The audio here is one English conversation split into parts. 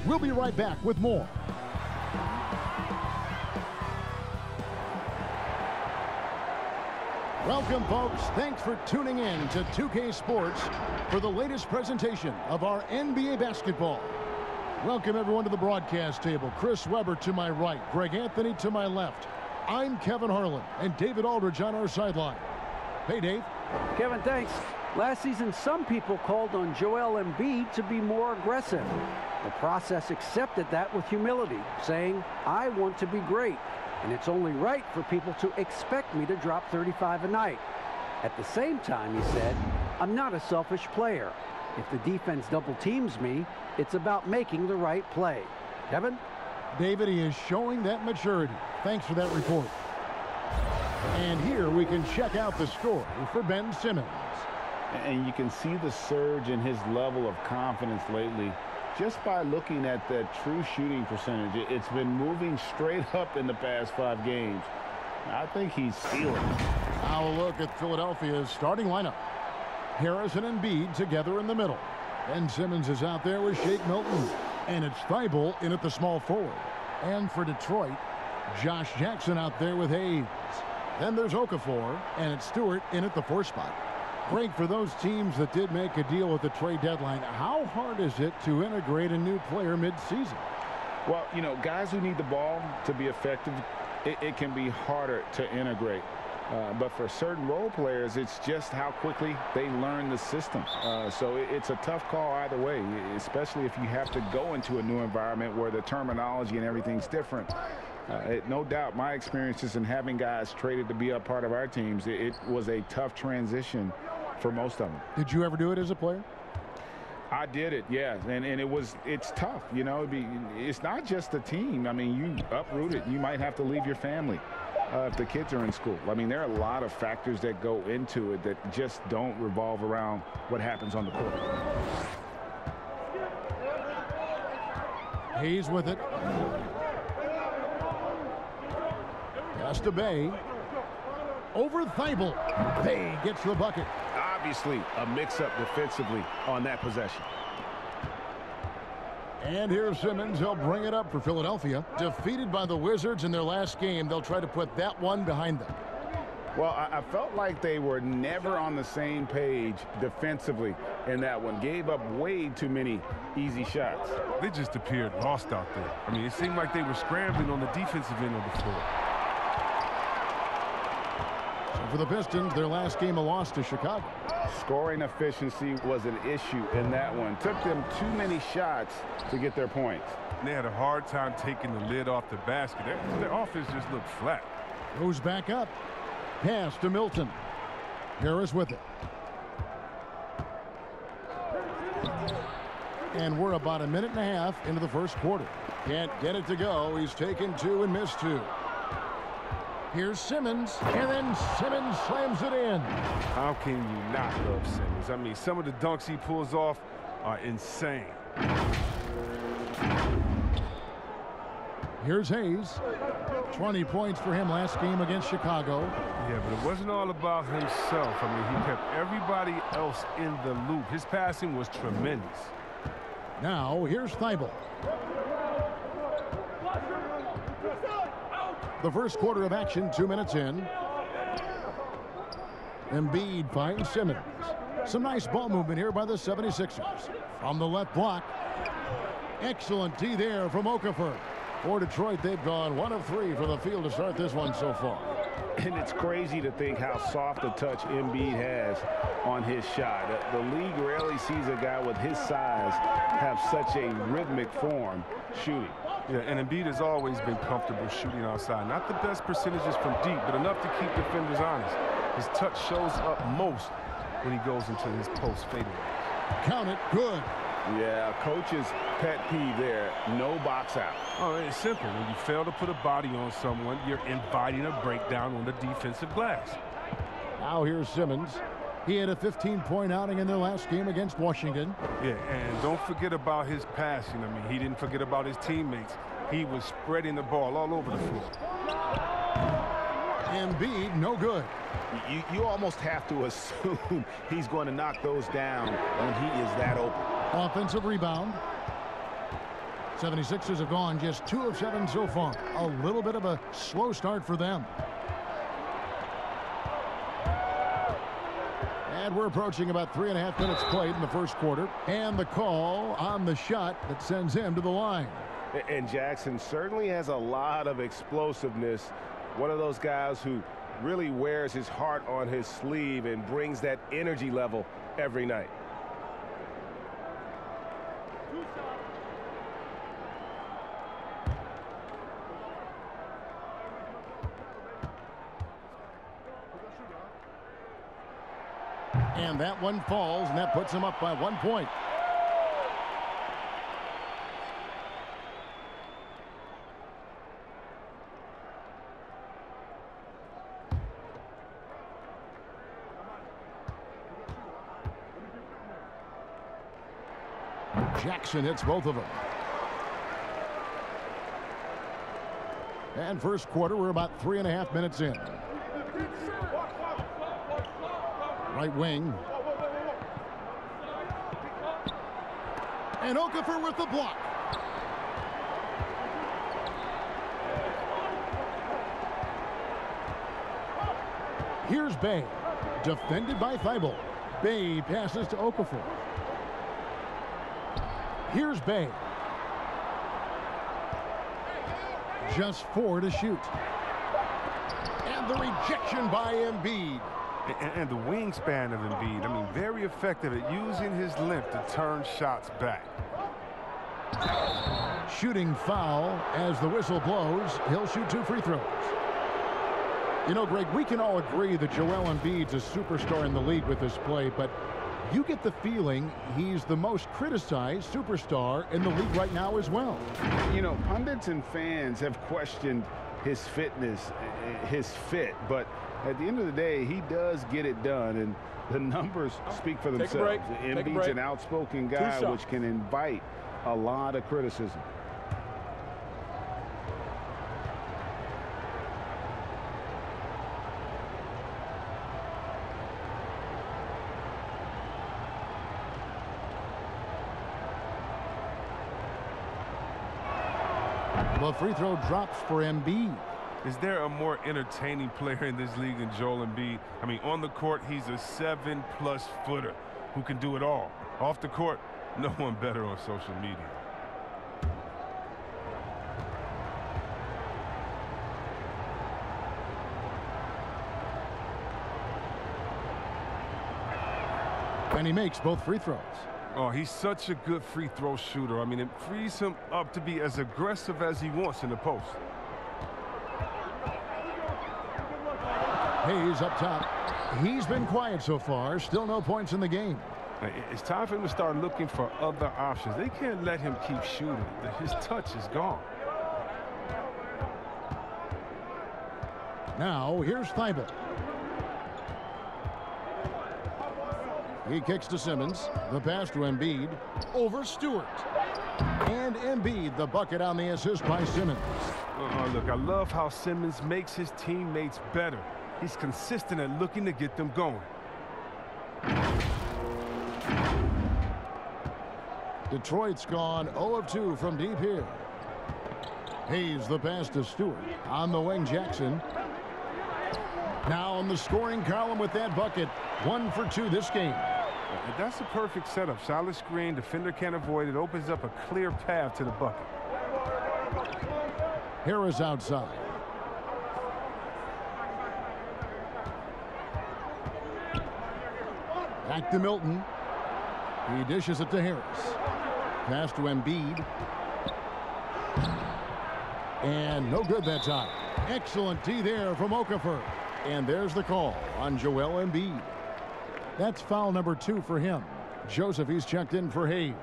We'll be right back with more. Welcome, folks. Thanks for tuning in to 2K Sports for the latest presentation of our NBA basketball. Welcome, everyone, to the broadcast table. Chris Webber to my right, Greg Anthony to my left. I'm Kevin Harlan, and David Aldridge on our sideline. Hey, Dave. Kevin, thanks. Last season, some people called on Joel Embiid to be more aggressive. The process accepted that with humility, saying, I want to be great, and it's only right for people to expect me to drop 35 a night. At the same time, he said, I'm not a selfish player. If the defense double teams me, it's about making the right play. Kevin? David, he is showing that maturity. Thanks for that report. And here we can check out the story for Ben Simmons. And you can see the surge in his level of confidence lately just by looking at that true shooting percentage. It's been moving straight up in the past 5 games. I think he's feeling it. Now a look at Philadelphia's starting lineup. Harris and Embiid together in the middle. Ben Simmons is out there with Shake Milton. And it's Thibault in at the small forward. And for Detroit, Josh Jackson out there with Hayes. Then there's Okafor, and it's Stewart in at the 4 spot. Great for those teams that did make a deal with the trade deadline. How hard is it to integrate a new player mid-season? Well, you know, guys who need the ball to be effective, it can be harder to integrate. But for certain role players, it's just how quickly they learn the system. So it's a tough call either way, especially if you have to go into a new environment where the terminology and everything's different. No doubt, my experiences in having guys traded to be a part of our teams, it was a tough transition for most of them. Did you ever do it as a player? I did it, yeah, and it's tough, you know. It's not just the team. I mean, you uproot it. You might have to leave your family if the kids are in school. I mean, there are a lot of factors that go into it that just don't revolve around what happens on the court. Hayes with it. Pass to Bay. Over Thibault. Bay gets the bucket. Obviously, a mix-up defensively on that possession. And here's Simmons. He'll bring it up for Philadelphia. Defeated by the Wizards in their last game, they'll try to put that one behind them. Well, I felt like they were never on the same page defensively in that one. Gave up way too many easy shots. They just appeared lost out there. I mean, it seemed like they were scrambling on the defensive end of the floor. So for the Pistons, their last game a loss to Chicago. Scoring efficiency was an issue in that one. Took them too many shots to get their points. They had a hard time taking the lid off the basket. Their offense just looked flat. Goes back up. Pass to Milton. Harris with it. And we're about a minute and a half into the first quarter. Can't get it to go. He's taken 2 and missed 2. Here's Simmons, and then Simmons slams it in. How can you not love Simmons? I mean, some of the dunks he pulls off are insane. Here's Hayes. 20 points for him last game against Chicago. Yeah, but it wasn't all about himself. I mean, he kept everybody else in the loop. His passing was tremendous. Now, here's Thibault. The first quarter of action, 2 minutes in. Embiid finds Simmons. Some nice ball movement here by the 76ers. From the left block. Excellent D there from Okafor. For Detroit, they've gone 1 of 3 from the field to start this one so far. And it's crazy to think how soft a touch Embiid has on his shot. The league rarely sees a guy with his size have such a rhythmic form shooting. Yeah, and Embiid has always been comfortable shooting outside. Not the best percentages from deep, but enough to keep defenders honest. His touch shows up most when he goes into his post fadeaway. Count it, good. Yeah, coach's pet peeve there, no box out. Oh, it's simple. When you fail to put a body on someone, you're inviting a breakdown on the defensive glass. Now here's Simmons. He had a 15-point outing in their last game against Washington. Yeah, and don't forget about his passing. I mean, he didn't forget about his teammates. He was spreading the ball all over the floor. Embiid, no good. You almost have to assume he's going to knock those down when he is that open. Offensive rebound. 76ers have gone just 2 of 7 so far. A little bit of a slow start for them. And we're approaching about 3.5 minutes played in the first quarter. And the call on the shot that sends him to the line. And Jackson certainly has a lot of explosiveness. One of those guys who really wears his heart on his sleeve and brings that energy level every night. And that one falls, and that puts him up by 1 point. Jackson hits both of them. And first quarter, we're about 3.5 minutes in. Right wing. And Okafor with the block. Here's Bay. Defended by Thibault. Bay passes to Okafor. Here's Bay. Just 4 to shoot. And the rejection by Embiid. And the wingspan of Embiid, I mean, very effective at using his length to turn shots back. Shooting foul as the whistle blows. He'll shoot 2 free throws. You know, Greg, we can all agree that Joel Embiid's a superstar in the league with this play, but you get the feeling he's the most criticized superstar in the league right now as well. You know, pundits and fans have questioned his fitness, his fit, but at the end of the day, he does get it done, and the numbers speak for themselves. Embiid's an outspoken guy, which can invite a lot of criticism. The free throw drops for Embiid. Is there a more entertaining player in this league than Joel Embiid? I mean, on the court, he's a 7+ footer who can do it all. Off the court, no one better on social media. And he makes both free throws. Oh, he's such a good free throw shooter. I mean, it frees him up to be as aggressive as he wants in the post. Hayes up top. He's been quiet so far. Still no points in the game. It's time for him to start looking for other options. They can't let him keep shooting. His touch is gone. Now, here's Thibault. He kicks to Simmons. The pass to Embiid. Over Stewart. And Embiid, the bucket on the assist by Simmons. Look, I love how Simmons makes his teammates better. He's consistent at looking to get them going. Detroit's gone 0 of 2 from deep here. Hayes the pass to Stewart. On the wing, Jackson. Now on the scoring column with that bucket. 1 for 2 this game. That's a perfect setup. Solid screen. Defender can't avoid it. Opens up a clear path to the bucket. Harris outside. Back to Milton. He dishes it to Harris. Pass to Embiid. And no good that time. Excellent D there from Okafor. And there's the call on Joel Embiid. That's foul number 2 for him. Joseph, he's checked in for Hayes.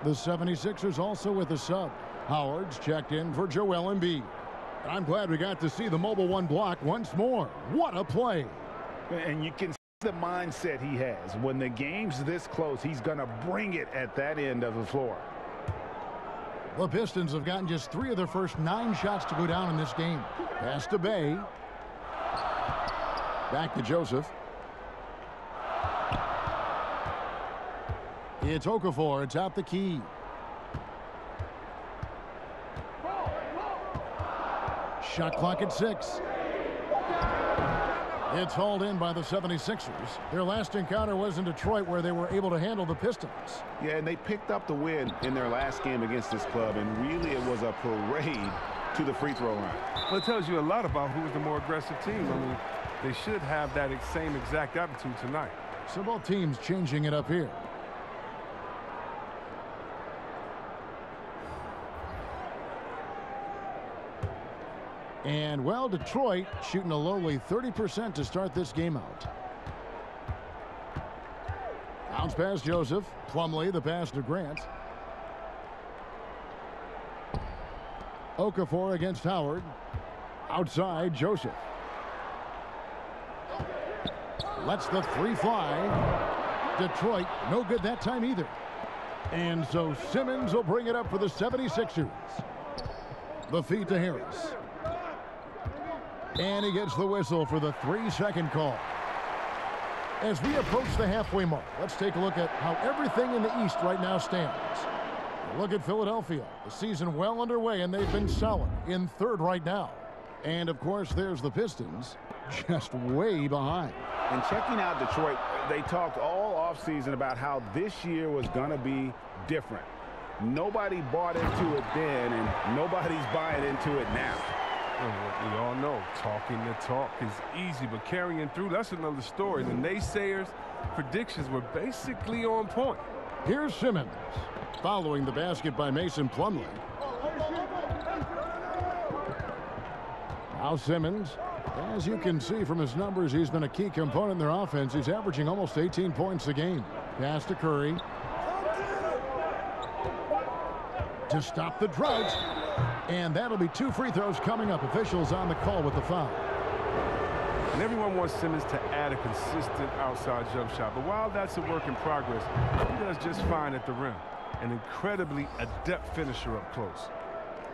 The 76ers also with a sub. Howard's checked in for Joel Embiid. I'm glad we got to see the mobile 1 block once more. What a play. And you can see the mindset he has. When the game's this close, he's going to bring it at that end of the floor. The Pistons have gotten just 3 of their first 9 shots to go down in this game. Pass to Bay. Back to Joseph. It's Okafor. It's out the key. Shot clock at 6. It's hauled in by the 76ers. Their last encounter was in Detroit, where they were able to handle the Pistons. Yeah, and they picked up the win in their last game against this club, and really it was a parade to the free throw line. Well, it tells you a lot about who's the more aggressive team. I mean, they should have that same exact attitude tonight. So both teams changing it up here. And, well, Detroit shooting a lowly 30% to start this game out. Bounce pass Joseph. Plumlee, the pass to Grant. Okafor against Howard. Outside, Joseph. Lets the three fly. Detroit, no good that time either. And so Simmons will bring it up for the 76ers. The feed to Harris. And he gets the whistle for the 3-second call. As we approach the halfway mark, let's take a look at how everything in the East right now stands. Look at Philadelphia. The season well underway, and they've been solid in third right now. And, of course, there's the Pistons, just way behind. And checking out Detroit, they talked all offseason about how this year was going to be different. Nobody bought into it then, and nobody's buying into it now. We all know talking the talk is easy, but carrying through, that's another story. The naysayers' predictions were basically on point. Here's Simmons, following the basket by Mason Plumlee. Now Simmons, as you can see from his numbers, he's been a key component in their offense. He's averaging almost 18 points a game. Pass to Curry. To stop the drought. And that'll be 2 free throws coming up. Officials on the call with the foul. And everyone wants Simmons to add a consistent outside jump shot. But while that's a work in progress, he does just fine at the rim. An incredibly adept finisher up close.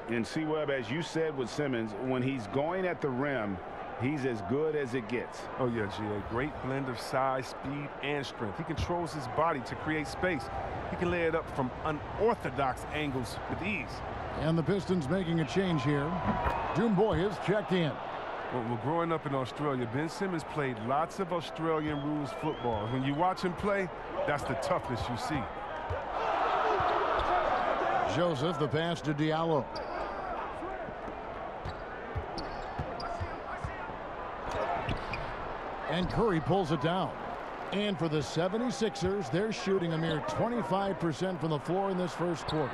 And C-Webb, as you said with Simmons, when he's going at the rim, he's as good as it gets. Oh, yeah, G.A. Great blend of size, speed, and strength. He controls his body to create space. He can lay it up from unorthodox angles with ease. And the Pistons making a change here. Doomboy is checked in. Well, growing up in Australia, Ben Simmons played lots of Australian rules football. When you watch him play, that's the toughness you see. Joseph, the pass to Diallo. And Curry pulls it down. And for the 76ers, they're shooting a mere 25% from the floor in this first quarter.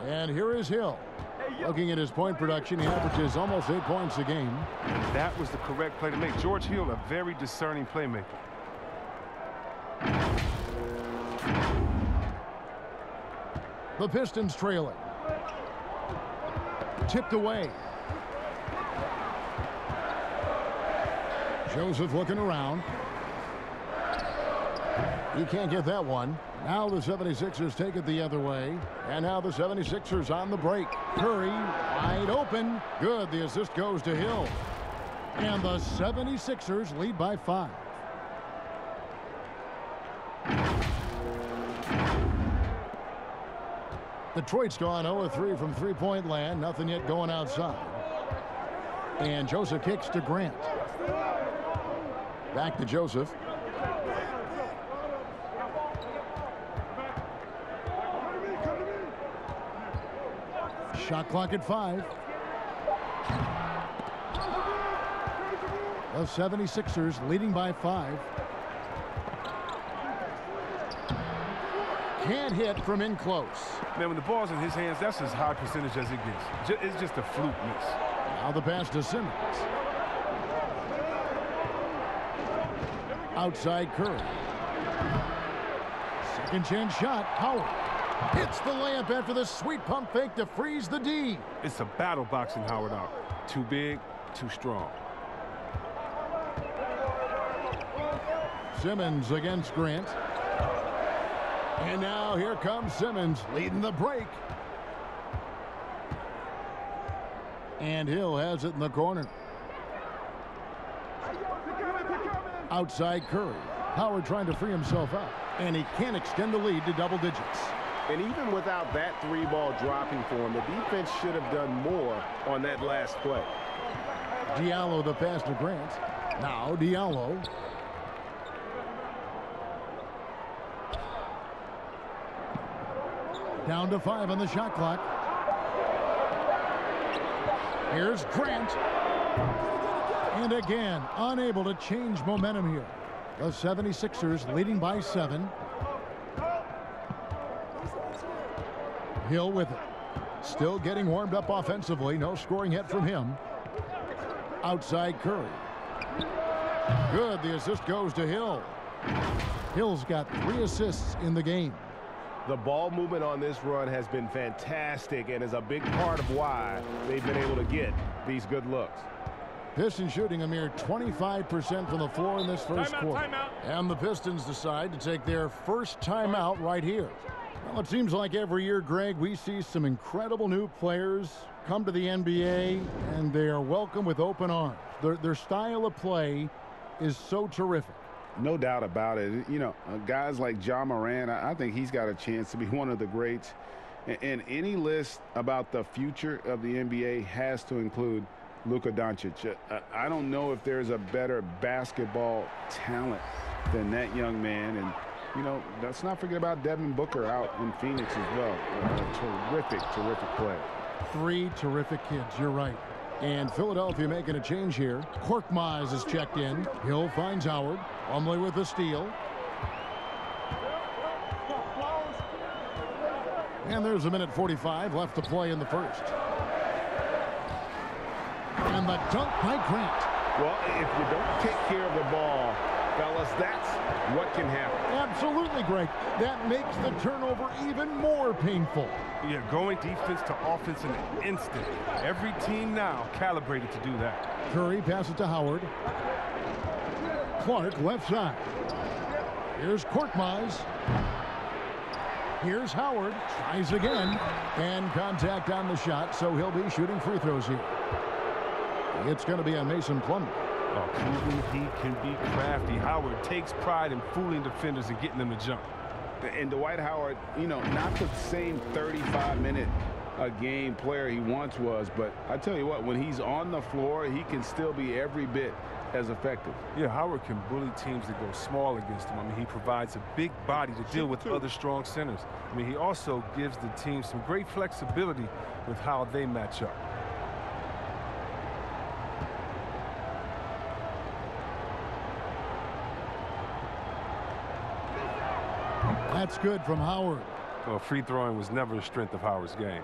And here is Hill. Looking at his point production, he averages almost 8 points a game. That was the correct play to make. George Hill, a very discerning playmaker. The Pistons trailing. Tipped away. Joseph looking around. He can't get that one. Now the 76ers take it the other way. And now the 76ers on the break. Curry wide open. Good. The assist goes to Hill. And the 76ers lead by 5. Detroit's gone 0-3 from three-point land. Nothing yet going outside. And Joseph kicks to Grant. Back to Joseph. Shot clock at 5. The 76ers leading by 5. Can't hit from in close. Man, when the ball's in his hands, that's as high percentage as it gets. It's just a fluke miss. Now the pass to Simmons. Outside Curry. Second chance shot. Howard hits the layup after the sweet pump fake to freeze the D. It's a battle boxing Howard out. Too big, too strong. Simmons against Grant. And now here comes Simmons leading the break. And Hill has it in the corner. Outside Curry. Howard trying to free himself up. And he can't extend the lead to double digits. And even without that three-ball dropping for him, the defense should have done more on that last play. Diallo the pass to Grant. Now Diallo. Down to 5 on the shot clock. Here's Grant. And again, unable to change momentum here. The 76ers leading by 7. Hill with it. Still getting warmed up offensively. No scoring yet from him. Outside Curry. Good. The assist goes to Hill. Hill's got 3 assists in the game. The ball movement on this run has been fantastic and is a big part of why they've been able to get these good looks. Pistons shooting a mere 25% from the floor in this first quarter. Timeout. And the Pistons decide to take their first timeout right here. Well, it seems like every year, Greg, we see some incredible new players come to the NBA, and they are welcome with open arms. Their style of play is so terrific. No doubt about it. You know, guys like Ja Morant, I think he's got a chance to be one of the greats. And any list about the future of the NBA has to include Luka Doncic. I don't know if there's a better basketball talent than that young man. And, you know, let's not forget about Devin Booker out in Phoenix as well. Terrific player. 3 terrific kids, you're right. And Philadelphia making a change here. Korkmaz is checked in. Hill finds Howard. Plumlee with the steal. And there's a minute 45 left to play in the first. And the dunk by Grant. Well, if you don't take care of the ball, fellas, that's what can happen. Absolutely, Greg. That makes the turnover even more painful. Yeah, going defense to offense in an instant. Every team now calibrated to do that. Curry passes to Howard. Clark left side. Here's Korkmaz. Here's Howard. Tries again. And contact on the shot, so he'll be shooting free throws here. It's going to be on Mason Plumlee. Oh, proving he can be crafty. Howard takes pride in fooling defenders and getting them to jump. And Dwight Howard, you know, not the same 35-minute-a-game player he once was, but I tell you what, when he's on the floor, he can still be every bit as effective. Yeah, Howard can bully teams that go small against him. I mean, he provides a big body to deal with other strong centers. I mean, he also gives the team some great flexibility with how they match up. That's good from Howard. Well, free throwing was never a strength of Howard's game.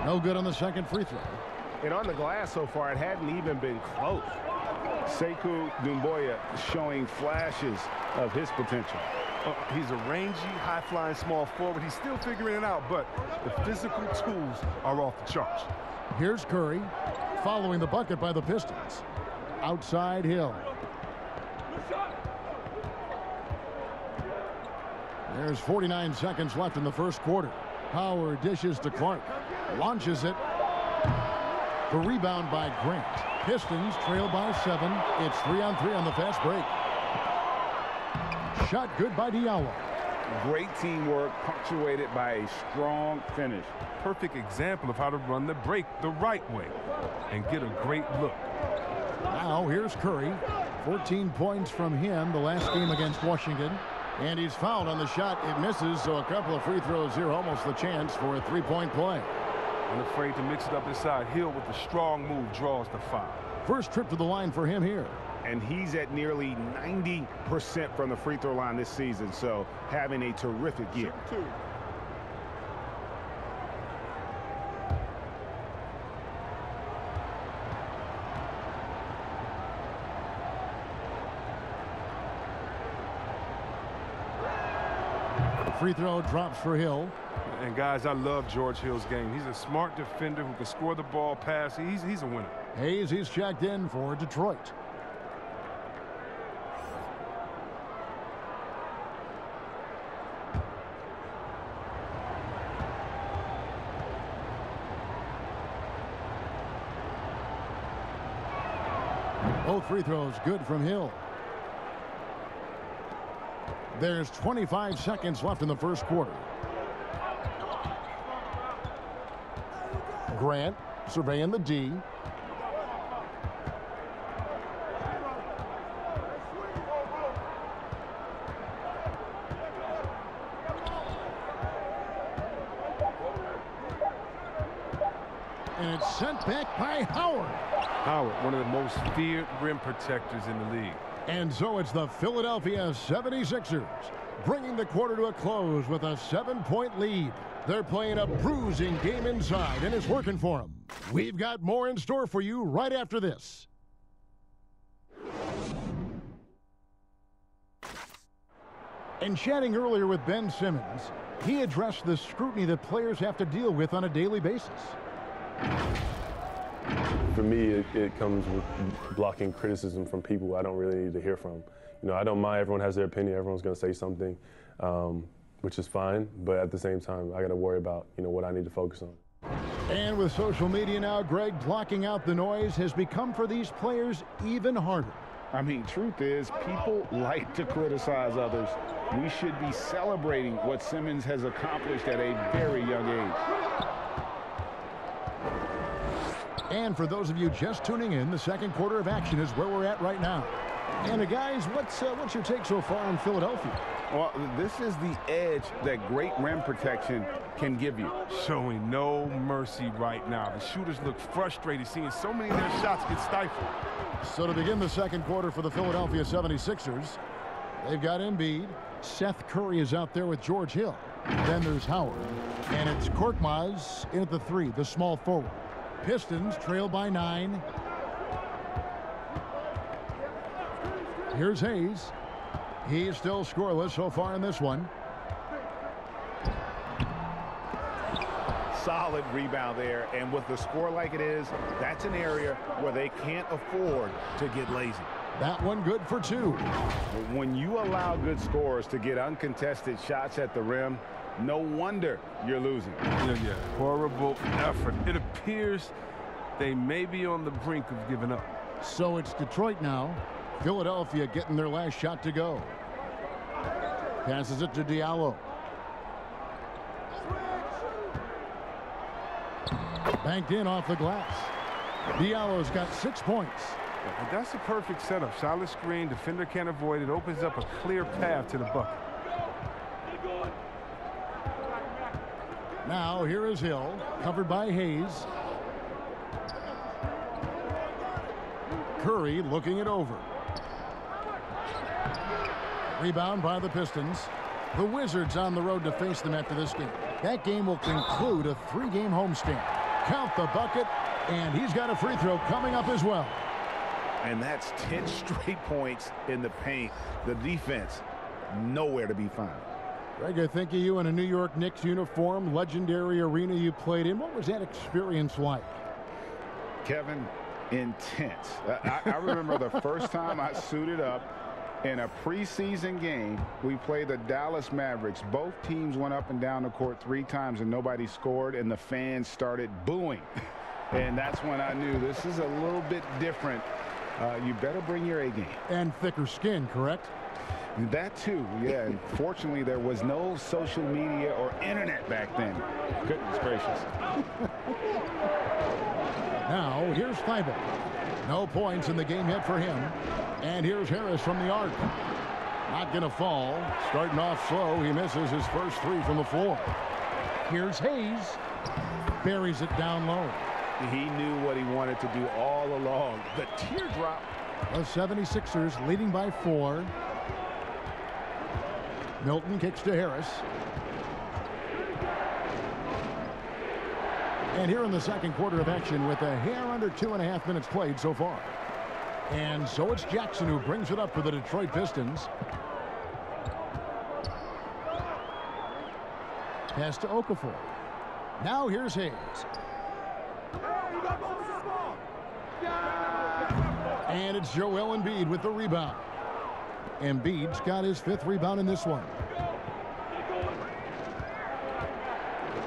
No good on the second free throw. And on the glass so far, it hadn't even been close. Sekou Doumbouya showing flashes of his potential. He's a rangy, high-flying small forward. He's still figuring it out, but the physical tools are off the charts. Here's Curry following the bucket by the Pistons. Outside Hill. There's 49 seconds left in the first quarter. Howard dishes to Clark. Launches it. The rebound by Grant. Pistons trail by 7. It's 3-on-3 on the fast break. Shot good by Diallo. Great teamwork punctuated by a strong finish. Perfect example of how to run the break the right way and get a great look. Now here's Curry. 14 points from him the last game against Washington. And he's fouled on the shot. It misses, so a couple of free throws here. Almost the chance for a three-point play. Unafraid to mix it up inside. Hill with the strong move draws the foul. First trip to the line for him here. And he's at nearly 90% from the free throw line this season, so having a terrific year. Free throw drops for Hill. And guys, I love George Hill's game. He's a smart defender who can score the ball, pass. He's a winner. Hayes, he's checked in for Detroit. Both free throws good from Hill. There's 25 seconds left in the first quarter. Grant surveying the D. And it's sent back by Howard. Howard, one of the most feared rim protectors in the league. And so it's the Philadelphia 76ers bringing the quarter to a close with a 7-point lead. They're playing a bruising game inside, and it's working for them. We've got more in store for you right after this. And chatting earlier with Ben Simmons, he addressed the scrutiny that players have to deal with on a daily basis. For me, it comes with blocking criticism from people I don't really need to hear from. You know, I don't mind. Everyone has their opinion. Everyone's going to say something, which is fine. But at the same time, I got to worry about, you know, what I need to focus on. And with social media now, Greg, blocking out the noise has become for these players even harder. I mean, truth is, people like to criticize others. We should be celebrating what Simmons has accomplished at a very young age. And for those of you just tuning in, the second quarter of action is where we're at right now. And guys, what's your take so far on Philadelphia? Well, this is the edge that great rim protection can give you. Showing no mercy right now. The shooters look frustrated, seeing so many of their shots get stifled. So to begin the second quarter for the Philadelphia 76ers, they've got Embiid. Seth Curry is out there with George Hill. Then there's Howard. And it's Korkmaz in at the 3, the small forward. Pistons trail by 9. Here's Hayes. He's still scoreless so far in this one. Solid rebound there, and with the score like it is, that's an area where they can't afford to get lazy. That one good for 2. When you allow good scorers to get uncontested shots at the rim, no wonder you're losing. Yeah. Horrible effort. It appears they may be on the brink of giving up. So it's Detroit now. Philadelphia getting their last shot to go. Passes it to Diallo. Banked in off the glass. Diallo's got 6 points. And that's a perfect setup. Solid screen, defender can't avoid it. Opens up a clear path to the bucket. Now here is Hill, covered by Hayes. Curry looking it over. Rebound by the Pistons. The Wizards on the road to face them after this game. That game will conclude a 3-game homestand. Count the bucket, and he's got a free throw coming up as well. And that's 10 straight points in the paint. The defense, nowhere to be found. Greg, I think of you in a New York Knicks uniform, legendary arena you played in. What was that experience like? Kevin, intense. I remember the first time I suited up in a preseason game. We played the Dallas Mavericks. Both teams went up and down the court 3 times and nobody scored, and the fans started booing. And that's when I knew this is a little bit different. You better bring your A game. And thicker skin, correct? That too, yeah. And fortunately, there was no social media or internet back then. Goodness gracious. Now, here's Thibault. No points in the game yet for him. And here's Harris from the arc. Not going to fall. Starting off slow. He misses his first 3 from the floor. Here's Hayes. Buries it down low. He knew what he wanted to do all along. The teardrop. The 76ers leading by 4. Milton kicks to Harris. And here in the second quarter of action with a hair under 2.5 minutes played so far. And so it's Jackson who brings it up for the Detroit Pistons. Pass to Okafor. Now here's Hayes. And it's Joel Embiid with the rebound. Embiid's got his 5th rebound in this one.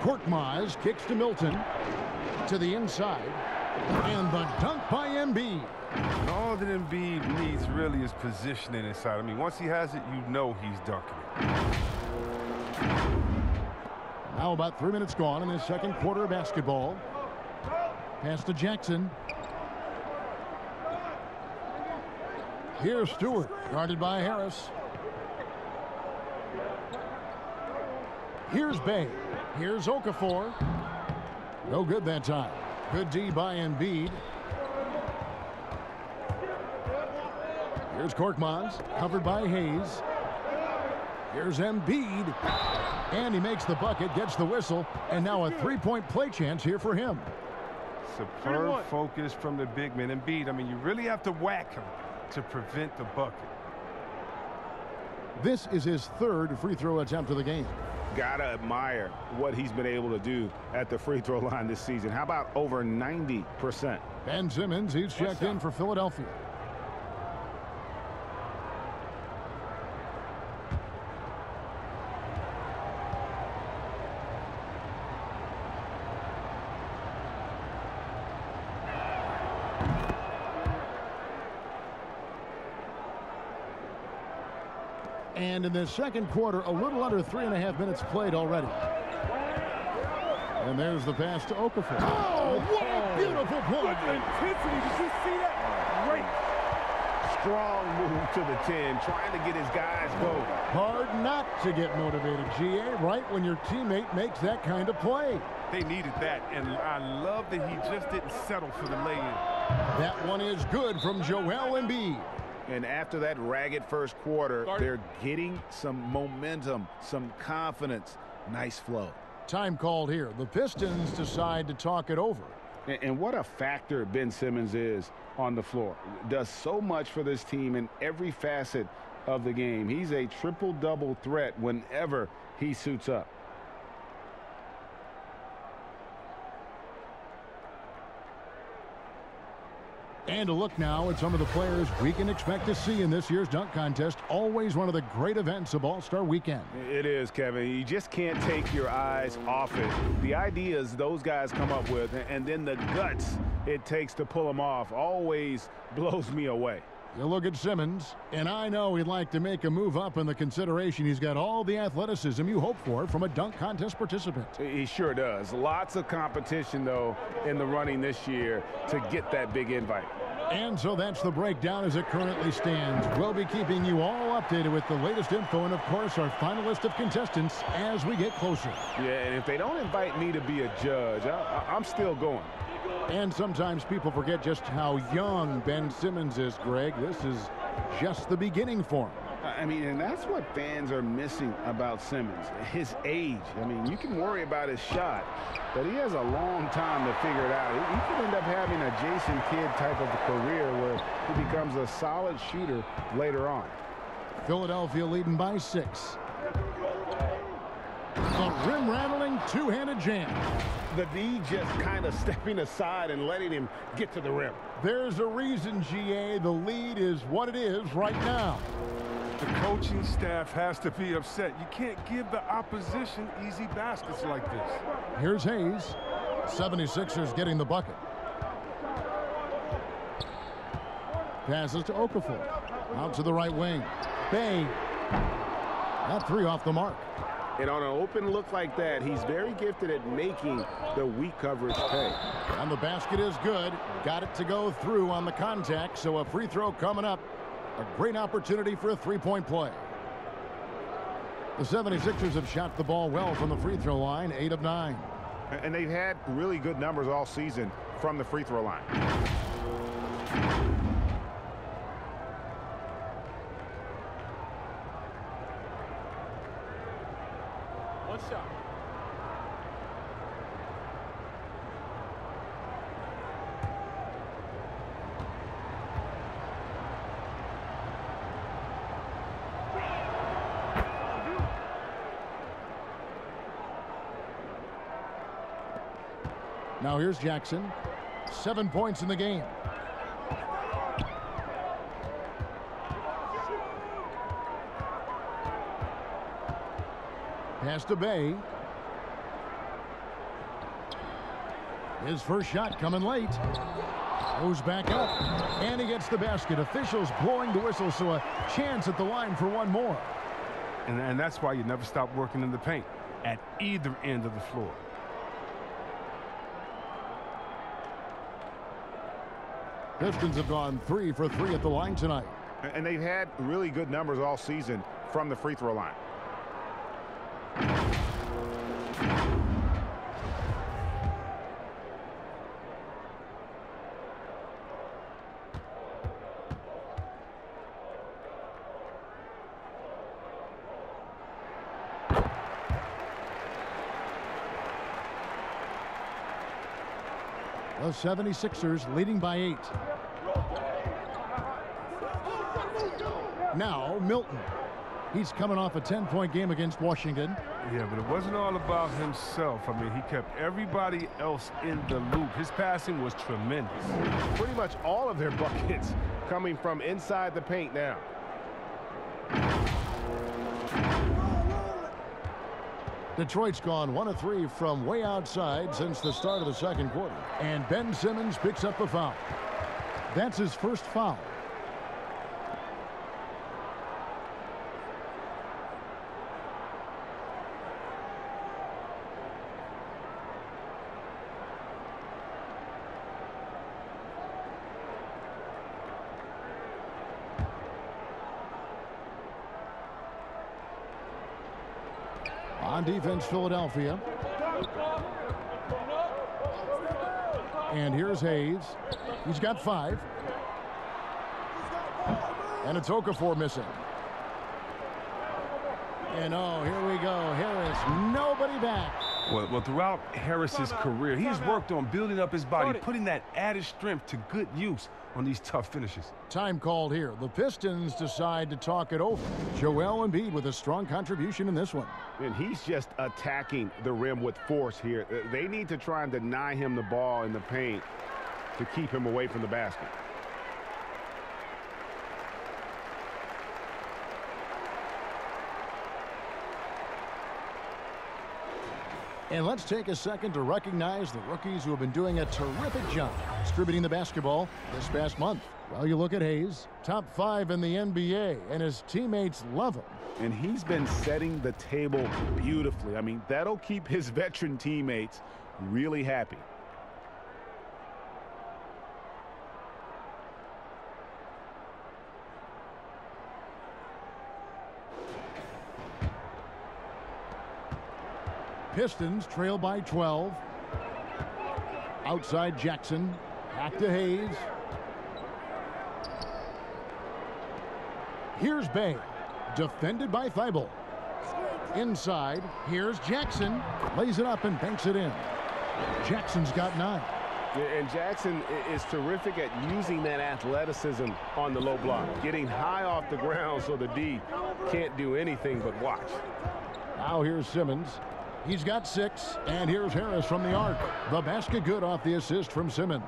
Korkmaz kicks to Milton. To the inside. And the dunk by Embiid. And all that Embiid needs really is positioning inside. I mean, once he has it, you know he's dunking it. Now about 3 minutes gone in this second quarter of basketball. Pass to Jackson. Here's Stewart, guarded by Harris. Here's Bay. Here's Okafor. No good that time. Good D by Embiid. Here's Korkmaz, covered by Hayes. Here's Embiid. And he makes the bucket, gets the whistle, and now a three-point play chance here for him. Superb focus from the big man. Embiid, I mean, you really have to whack him to prevent the bucket. This is his third free throw attempt of the game. Gotta admire what he's been able to do at the free throw line this season. How about over 90%? Ben Simmons, he's checked in for Philadelphia. And in the second quarter, a little under 3.5 minutes played already. And there's the pass to Okafor. Oh, what a beautiful play. With intensity. Did you see that? Great. Strong move to the 10, trying to get his guys going. Hard not to get motivated, GA, right when your teammate makes that kind of play. They needed that, and I love that he just didn't settle for the lay-in. That one is good from Joel Embiid. And after that ragged first quarter, they're getting some momentum, some confidence. Nice flow. Time called here. The Pistons decide to talk it over. And what a factor Ben Simmons is on the floor. Does so much for this team in every facet of the game. He's a triple-double threat whenever he suits up. And a look now at some of the players we can expect to see in this year's dunk contest. Always one of the great events of All-Star Weekend. It is, Kevin. You just can't take your eyes off it. The ideas those guys come up with, and then the guts it takes to pull them off, always blows me away. You look at Simmons, and I know he'd like to make a move up in the consideration. He's got all the athleticism you hope for from a dunk contest participant. He sure does. Lots of competition, though, in the running this year to get that big invite. And so that's the breakdown as it currently stands. We'll be keeping you all updated with the latest info and, of course, our final list of contestants as we get closer. Yeah, and if they don't invite me to be a judge, I'm still going. And sometimes people forget just how young Ben Simmons is, Greg. This is just the beginning for him. I mean, and that's what fans are missing about Simmons, his age. I mean, you can worry about his shot, but he has a long time to figure it out. He could end up having a Jason Kidd type of a career where he becomes a solid shooter later on. Philadelphia leading by 6. A rim-rattling two-handed jam. The D just kind of stepping aside and letting him get to the rim. There's a reason, GA, the lead is what it is right now. The coaching staff has to be upset. You can't give the opposition easy baskets like this. Here's Hayes. 76ers getting the bucket. Passes to Okafor. Out to the right wing. Bay. That three off the mark. And on an open look like that, he's very gifted at making the weak coverage pay. And the basket is good. Got it to go through on the contact, so a free throw coming up. A great opportunity for a three-point play. The 76ers have shot the ball well from the free throw line, 8 of 9. And they've had really good numbers all season from the free throw line. One shot. Now here's Jackson. 7 points in the game. Pass to Bay. His first shot coming late. Goes back up, and he gets the basket. Officials blowing the whistle, so a chance at the line for one more. And that's why you never stop working in the paint at either end of the floor. Pistons have gone 3 for 3 at the line tonight. And they've had really good numbers all season from the free throw line. The 76ers leading by 8. Now Milton. He's coming off a 10-point game against Washington. Yeah, but it wasn't all about himself. I mean, he kept everybody else in the loop. His passing was tremendous. Pretty much all of their buckets coming from inside the paint now. Detroit's gone 1 of 3 from way outside since the start of the second quarter. And Ben Simmons picks up the foul. That's his first foul. On defense, Philadelphia. And here's Hayes. He's got 5. And it's Okafor missing. And oh, here we go. Harris, nobody back. Well, throughout Harris's career, he's worked on building up his body, putting that added strength to good use on these tough finishes. Time called here. The Pistons decide to talk it over. Joel Embiid with a strong contribution in this one. And he's just attacking the rim with force here. They need to try and deny him the ball in the paint to keep him away from the basket. And let's take a second to recognize the rookies who have been doing a terrific job distributing the basketball this past month. Well, you look at Hayes, top 5 in the NBA, and his teammates love him. And he's been setting the table beautifully. I mean, that'll keep his veteran teammates really happy. Pistons trail by 12. Outside Jackson. Back to Hayes. Here's Bay. Defended by Thibault. Inside. Here's Jackson. Lays it up and banks it in. Jackson's got 9. And Jackson is terrific at using that athleticism on the low block. Getting high off the ground so the D can't do anything but watch. Now here's Simmons. He's got 6, and here's Harris from the arc. The basket good off the assist from Simmons.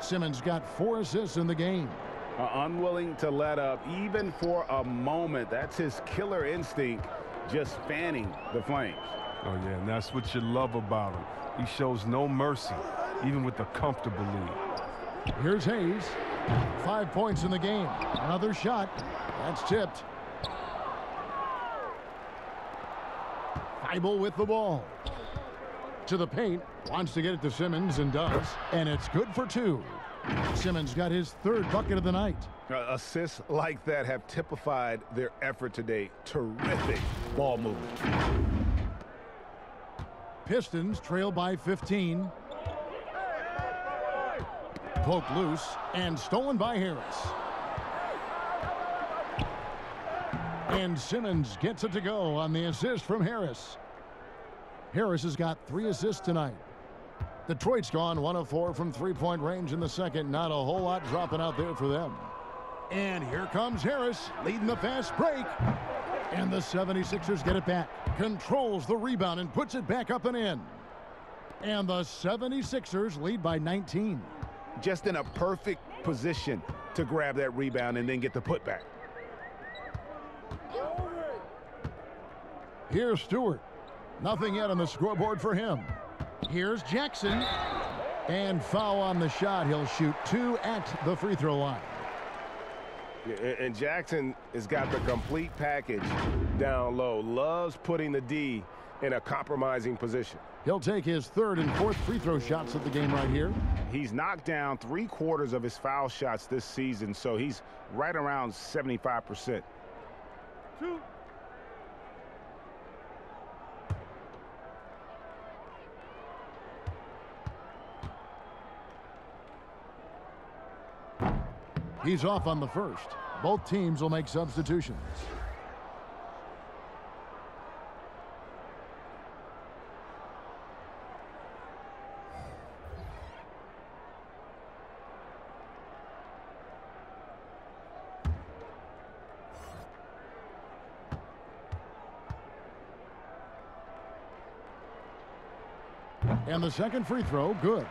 Simmons got 4 assists in the game. Unwilling to let up even for a moment. That's his killer instinct, just fanning the flames. Oh, yeah, and that's what you love about him. He shows no mercy, even with a comfortable lead. Here's Hayes. 5 points in the game. Another shot. That's tipped. Thibault with the ball. To the paint. Wants to get it to Simmons and does. And it's good for 2. Simmons got his 3rd bucket of the night. Assists like that have typified their effort today. Terrific ball movement. Pistons trail by 15. Poked loose and stolen by Harris. And Simmons gets it to go on the assist from Harris. Harris has got 3 assists tonight. Detroit's gone 1 of 4 from 3-point range in the second. Not a whole lot dropping out there for them. And here comes Harris leading the fast break. And the 76ers get it back. Controls the rebound and puts it back up and in. And the 76ers lead by 19. Just in a perfect position to grab that rebound and then get the putback. Here's Stewart. Nothing yet on the scoreboard for him. Here's Jackson. And foul on the shot. He'll shoot 2 at the free throw line. And Jackson has got the complete package down low. Loves putting the D in a compromising position. He'll take his 3rd and 4th free throw shots of the game right here. He's knocked down 3/4 of his foul shots this season, so he's right around 75%. 2. He's off on the first. Both teams will make substitutions. And the second free throw, good.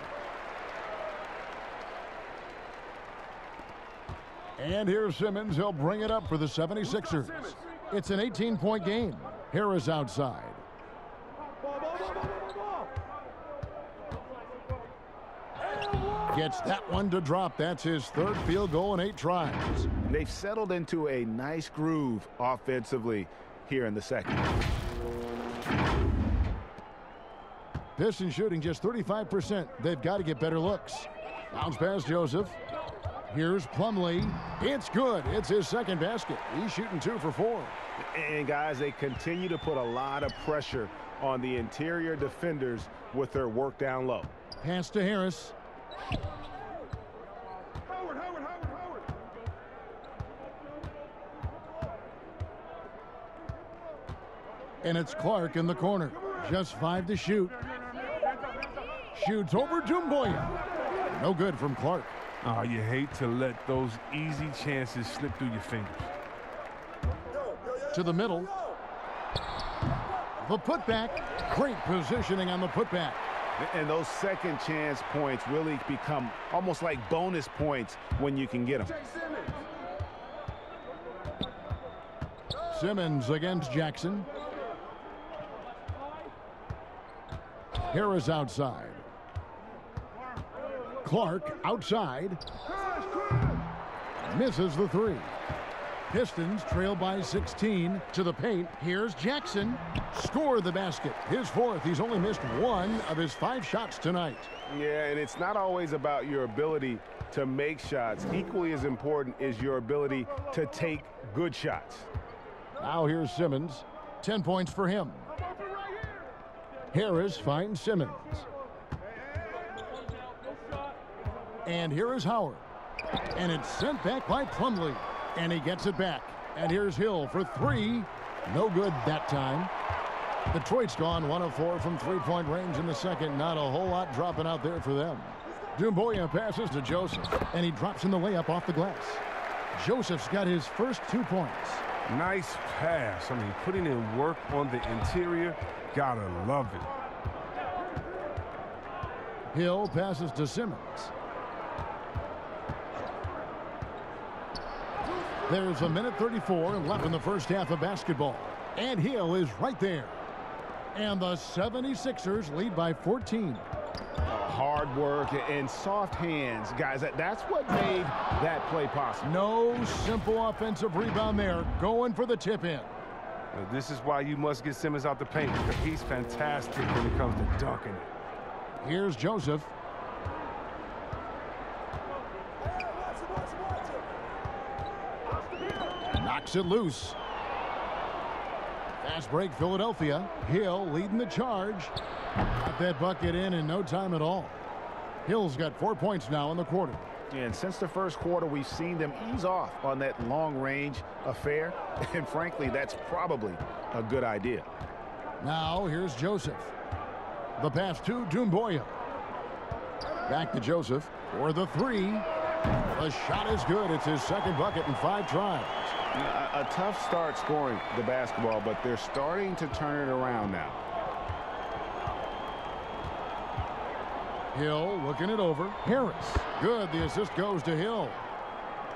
And here's Simmons. He'll bring it up for the 76ers. It's an 18-point game. Harris outside. Gets that one to drop. That's his 3rd field goal in 8 tries. They've settled into a nice groove offensively here in the second. Pistons shooting just 35%. They've got to get better looks. Bounce past Joseph. Here's Plumlee. It's good. It's his 2nd basket. He's shooting 2 for 4. And, guys, they continue to put a lot of pressure on the interior defenders with their work down low. Pass to Harris. Howard. And it's Clark in the corner. Just 5 to shoot. Shoots over Doumbouya. No good from Clark. Oh, you hate to let those easy chances slip through your fingers. To the middle. The putback. Great positioning on the putback. And those second chance points really become almost like bonus points when you can get them. Simmons against Jackson. Harris outside. Clark outside. Misses the 3. Pistons trail by 16 to the paint. Here's Jackson. Score the basket. His 4th. He's only missed 1 of his 5 shots tonight. Yeah, and it's not always about your ability to make shots. Equally as important is your ability to take good shots. Now here's Simmons. 10 points for him. Harris finds Simmons. And here is Howard. And it's sent back by Plumlee. And he gets it back. And here's Hill for 3. No good that time. Detroit's gone 1 of 4 from 3-point range in the second. Not a whole lot dropping out there for them. Doumbouya passes to Joseph. And he drops in the layup off the glass. Joseph's got his first 2 points. Nice pass. I mean, putting in work on the interior. Gotta love it. Hill passes to Simmons. There's a minute 34 left in the first half of basketball. And Hill is right there. And the 76ers lead by 14. Hard work and soft hands. Guys, that's what made that play possible. No simple offensive rebound there. Going for the tip-in. This is why you must get Simmons out the paint, because he's fantastic when it comes to dunking it. Here's Joseph. Knocks it loose. Fast break, Philadelphia. Hill leading the charge. Got that bucket in no time at all. Hill's got 4 points now in the quarter. And since the first quarter, we've seen them ease off on that long-range affair. And frankly, that's probably a good idea. Now here's Joseph. The pass to Doumbouya. Back to Joseph for the 3. The shot is good. It's his 2nd bucket in 5 tries. A tough start scoring the basketball, but they're starting to turn it around now. Hill looking it over. Harris. Good. The assist goes to Hill.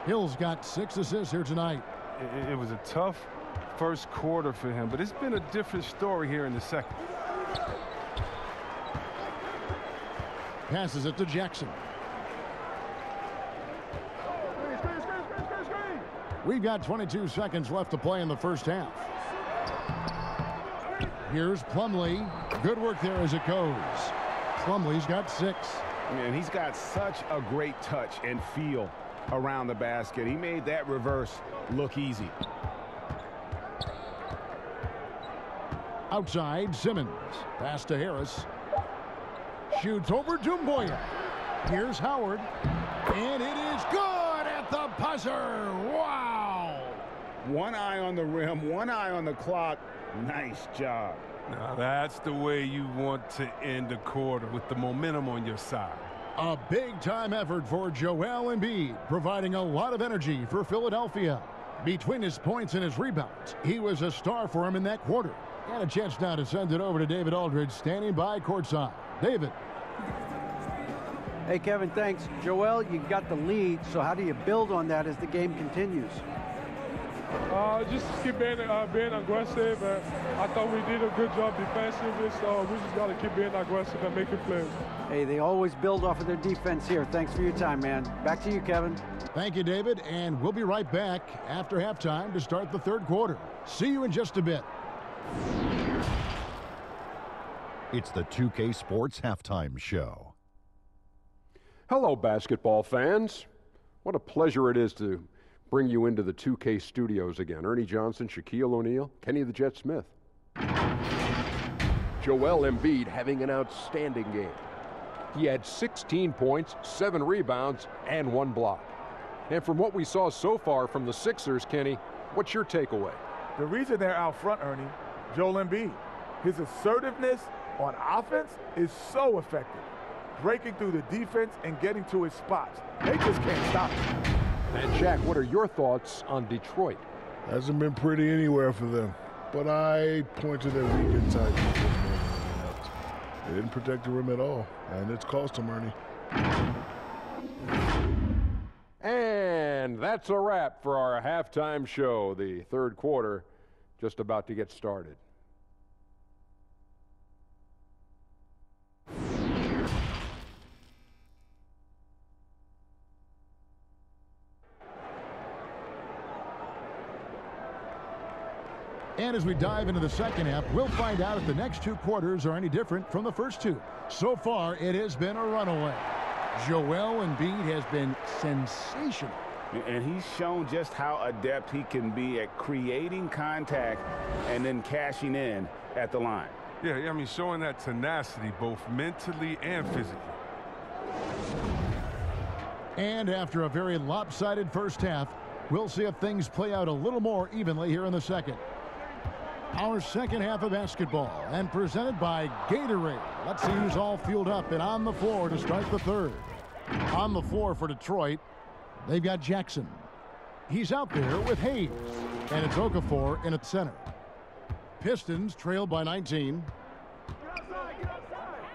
Hill's got 6 assists here tonight. It was a tough first quarter for him, but it's been a different story here in the second. Passes it to Jackson. We've got 22 seconds left to play in the first half. Here's Plumlee. Good work there as it goes. Plumlee's got 6. And he's got such a great touch and feel around the basket. He made that reverse look easy. Outside, Simmons. Pass to Harris. Shoots over Doumbouya. Here's Howard. And it is good at the buzzer. Wow. One eye on the rim, one eye on the clock. Nice job. Now that's the way you want to end a quarter, with the momentum on your side. A big-time effort for Joel Embiid, providing a lot of energy for Philadelphia. Between his points and his rebounds, he was a star for him in that quarter. And a chance now to send it over to David Aldridge, standing by courtside. David. Hey, Kevin, thanks. Joel, you got the lead, so how do you build on that as the game continues? Just keep being aggressive. I thought we did a good job defensively, so we just got to keep being aggressive and making plays. Hey, they always build off of their defense here. Thanks for your time, man. Back to you, Kevin. Thank you, David, and we'll be right back after halftime to start the third quarter. See you in just a bit. It's the 2K Sports Halftime Show. Hello, basketball fans. What a pleasure it is to bring you into the 2K studios again. Ernie Johnson, Shaquille O'Neal, Kenny the Jet Smith. Joel Embiid having an outstanding game. He had 16 points, 7 rebounds, and 1 block. And from what we saw so far from the Sixers, Kenny, what's your takeaway? The reason they're out front, Ernie, Joel Embiid. His assertiveness on offense is so effective. Breaking through the defense and getting to his spots. They just can't stop him. And Shaq, what are your thoughts on Detroit? Hasn't been pretty anywhere for them. But I point to their weak inside defense. They didn't protect the rim at all, and it's cost them, Ernie. And that's a wrap for our halftime show. The third quarter just about to get started. And as we dive into the second half, we'll find out if the next 2 quarters are any different from the first 2. So far, it has been a runaway. Joel Embiid has been sensational. And he's shown just how adept he can be at creating contact and then cashing in at the line. Yeah, I mean, showing that tenacity both mentally and physically. And after a very lopsided first half, we'll see if things play out a little more evenly here in the second. Our second half of basketball, and presented by Gatorade. Let's see who's all fueled up and on the floor to start the third. On the floor for Detroit, they've got Jackson. He's out there with Hayes, and it's Okafor in at center. Pistons trail by 19.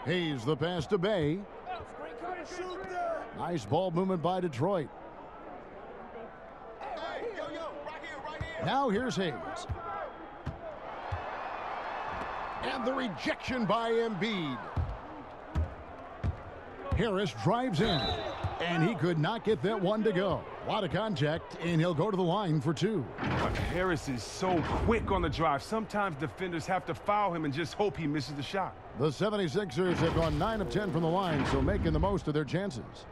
Hayes the pass to Bay. Nice ball movement by Detroit. Now here's Hayes. And the rejection by Embiid. Harris drives in, and he could not get that one to go. A lot of contact, and he'll go to the line for 2. Harris is so quick on the drive. Sometimes defenders have to foul him and just hope he misses the shot. The 76ers have gone 9 of 10 from the line, so making the most of their chances.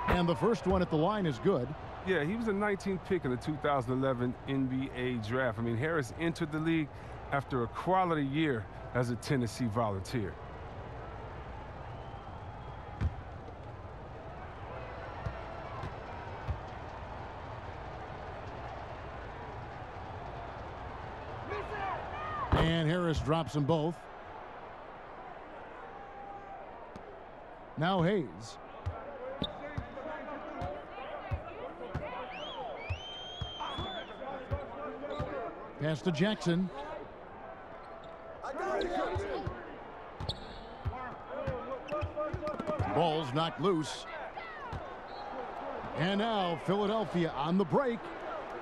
And the first one at the line is good. Yeah, he was a 19th pick in the 2011 NBA draft. I mean, Harris entered the league after a quality year as a Tennessee Volunteer. And Harris drops them both. Now Hayes. Pass to Jackson. Ball's knocked loose. And now Philadelphia on the break.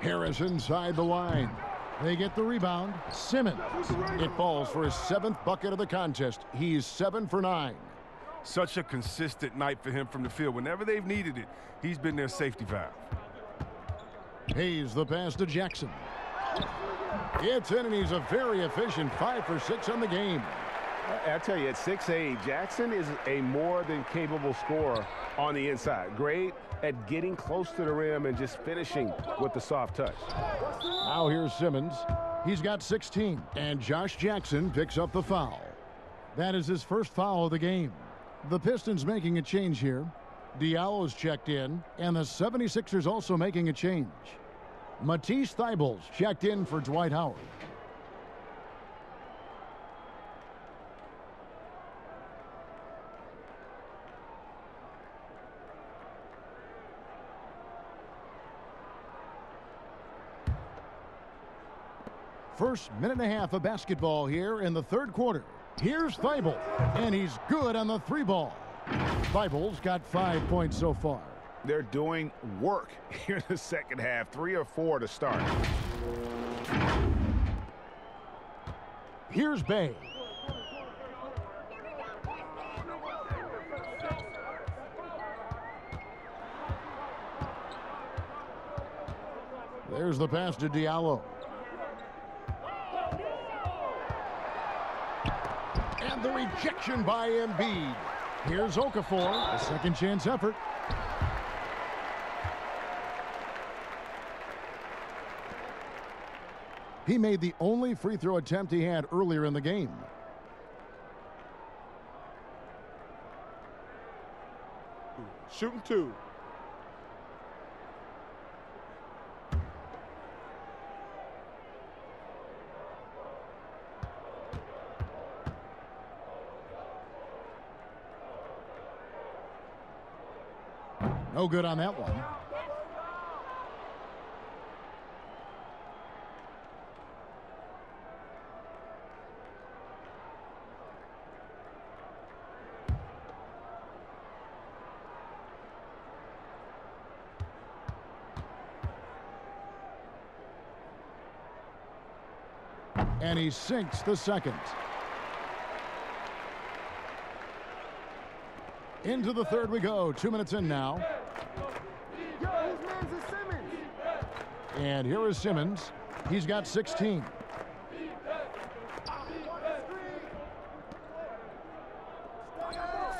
Harris inside the line. They get the rebound. Simmons. It falls for his 7th bucket of the contest. He's 7 for 9. Such a consistent night for him from the field. Whenever they've needed it, he's been their safety valve. Hayes the pass to Jackson. It's in, and he's a very efficient 5 for 6 on the game. I tell you, at 6'8", Jackson is a more than capable scorer on the inside. Great at getting close to the rim and just finishing with the soft touch. Now here's Simmons. He's got 16, and Josh Jackson picks up the foul. That is his first foul of the game. The Pistons making a change here. Diallo's checked in, and the 76ers also making a change. Matisse Thybulle's checked in for Dwight Howard. First minute and a half of basketball here in the third quarter. Here's Thybulle, and he's good on the 3-ball. Thybulle's got 5 points so far. They're doing work here in the second half. 3 or 4 to start. Here's Bay. There's the pass to Diallo. And the rejection by Embiid. Here's Okafor, a second chance effort. He made the only free throw attempt he had earlier in the game. Shooting 2. No good on that one. And he sinks the second. Into the third we go. 2 minutes in now. And here is Simmons. He's got 16.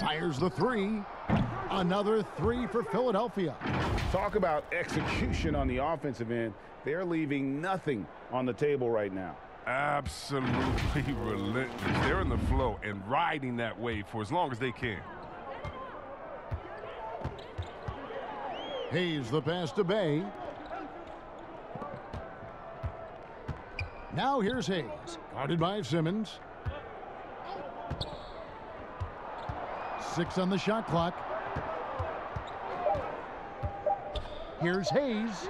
Fires the 3. Another 3 for Philadelphia. Talk about execution on the offensive end. They're leaving nothing on the table right now. Absolutely relentless. They're in the flow and riding that wave for as long as they can. Hayes the pass to Bay. Now here's Hayes, guarded by Simmons. 6 on the shot clock. Here's Hayes.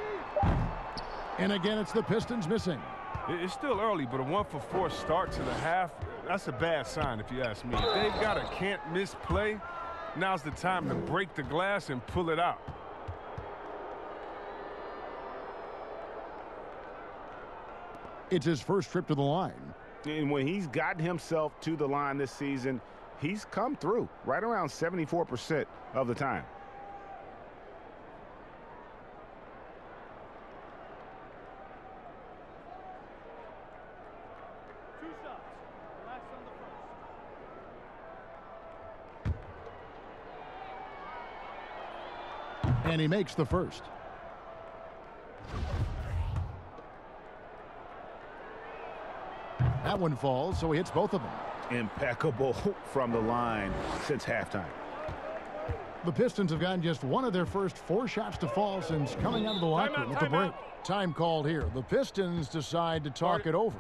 And again, it's the Pistons missing. It's still early, but a 1-for-4 start to the half, that's a bad sign if you ask me. If they've got a can't-miss play, now's the time to break the glass and pull it out. It's his first trip to the line. And when he's gotten himself to the line this season, he's come through right around 74% of the time. And he makes the first. That one falls, so he hits both of them. Impeccable from the line since halftime. The Pistons have gotten just one of their first 4 shots to fall since coming out of the locker room at the break. Time called here. The Pistons decide to talk it over.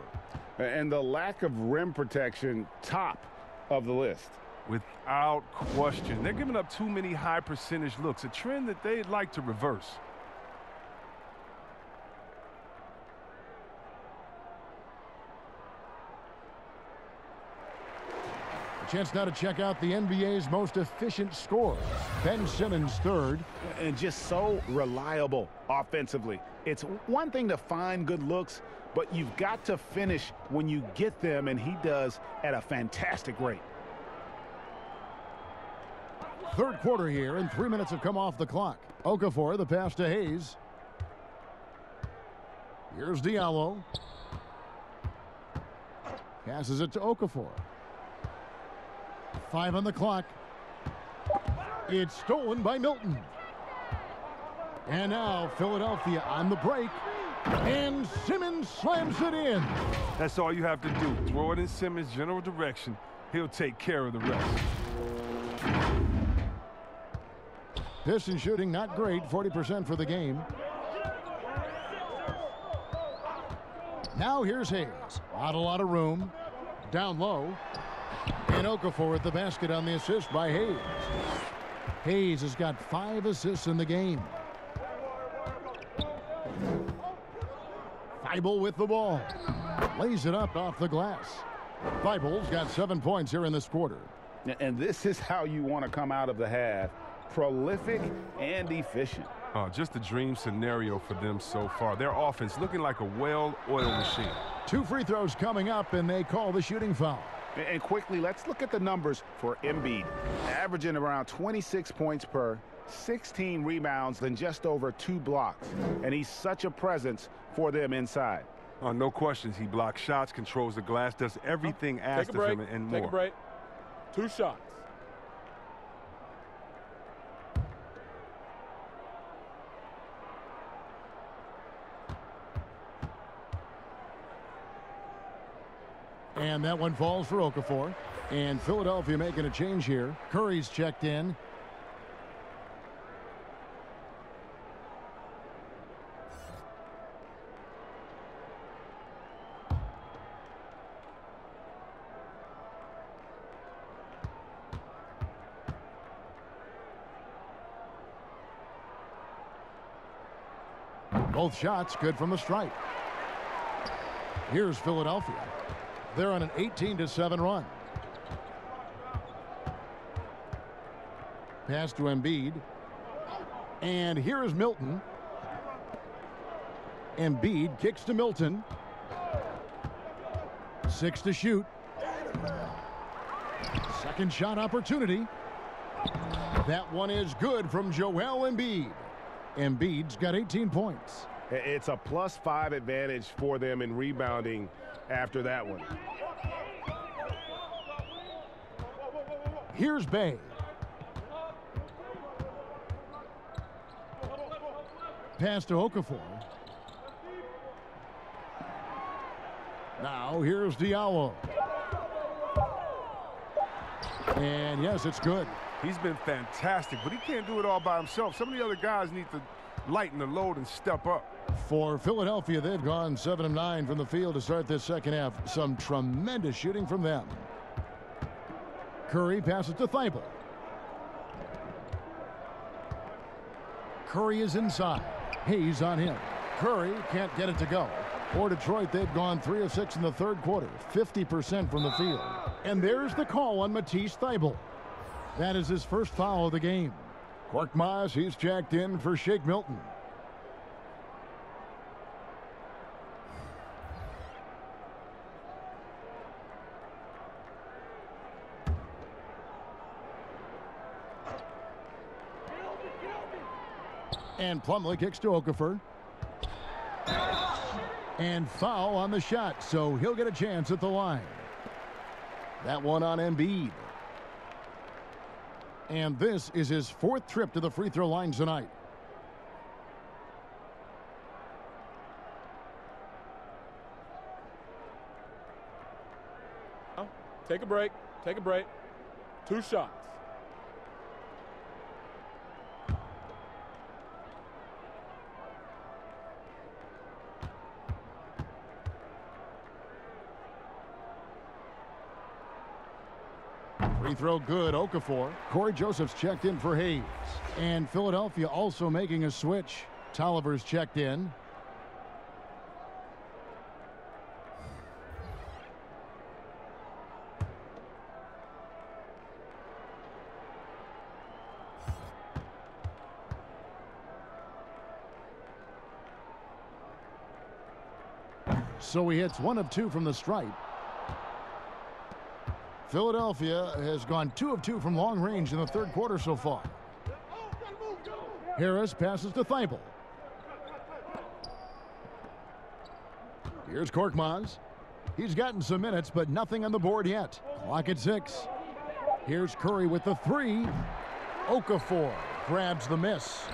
And the lack of rim protection, top of the list. Without question. They're giving up too many high percentage looks, a trend that they'd like to reverse. Chance now to check out the NBA's most efficient scorers. Ben Simmons third. And just so reliable offensively. It's one thing to find good looks, but you've got to finish when you get them, and he does at a fantastic rate. Third quarter here, and 3 minutes have come off the clock. Okafor, the pass to Hayes. Here's Diallo. Passes it to Okafor. 5 on the clock. It's stolen by Milton. And now Philadelphia on the break. And Simmons slams it in. That's all you have to do. Throw it in Simmons' general direction. He'll take care of the rest. Pistons shooting not great, 40% for the game. Now here's Hayes. Not a lot of room. Down low. And Okafor at the basket on the assist by Hayes. Hayes has got 5 assists in the game. Thibault with the ball. Lays it up off the glass. Thibault's got 7 points here in this quarter. And this is how you want to come out of the half. Prolific and efficient. Oh, just a dream scenario for them so far. Their offense looking like a well-oiled machine. 2 free throws coming up, and they call the shooting foul. And quickly, let's look at the numbers for Embiid. Averaging around 26 points per, 16 rebounds, and just over 2 blocks. And he's such a presence for them inside. Oh, no questions. He blocks shots, controls the glass, does everything asked of him and more. Take a break. 2 shots. And that one falls for Okafor. And Philadelphia making a change here. Curry's checked in. Both shots good from the stripe. Here's Philadelphia. They're on an 18-7 run. Pass to Embiid. And here is Milton. Embiid kicks to Milton. 6 to shoot. Second shot opportunity. That one is good from Joel Embiid. Embiid's got 18 points. It's a +5 advantage for them in rebounding after that one. Here's Bay. Pass to Okafor. Now here's Diallo. And yes, it's good. He's been fantastic, but he can't do it all by himself. Some of the other guys need to lighten the load and step up. For Philadelphia, they've gone 7 of 9 from the field to start this second half. Some tremendous shooting from them. Curry passes to Thibault. Curry is inside. Hayes on him. Curry can't get it to go. For Detroit, they've gone 3 of 6 in the third quarter, 50% from the field. And there's the call on Matisse Thybulle. That is his first foul of the game. Korkmaz, he's checked in for Shake Milton. And Plumlee kicks to Okafor. And foul on the shot, so he'll get a chance at the line. That one on Embiid. And this is his 4th trip to the free throw line tonight. Take a break. Take a break. 2 shots. Free throw good, Okafor. Corey Joseph's checked in for Hayes. And Philadelphia also making a switch. Tolliver's checked in. So he hits 1 of 2 from the stripe. Philadelphia has gone 2 of 2 from long range in the third quarter so far. Harris passes to Thibault. Here's Korkmaz. He's gotten some minutes, but nothing on the board yet. Clock at 6. Here's Curry with the 3. Okafor grabs the miss.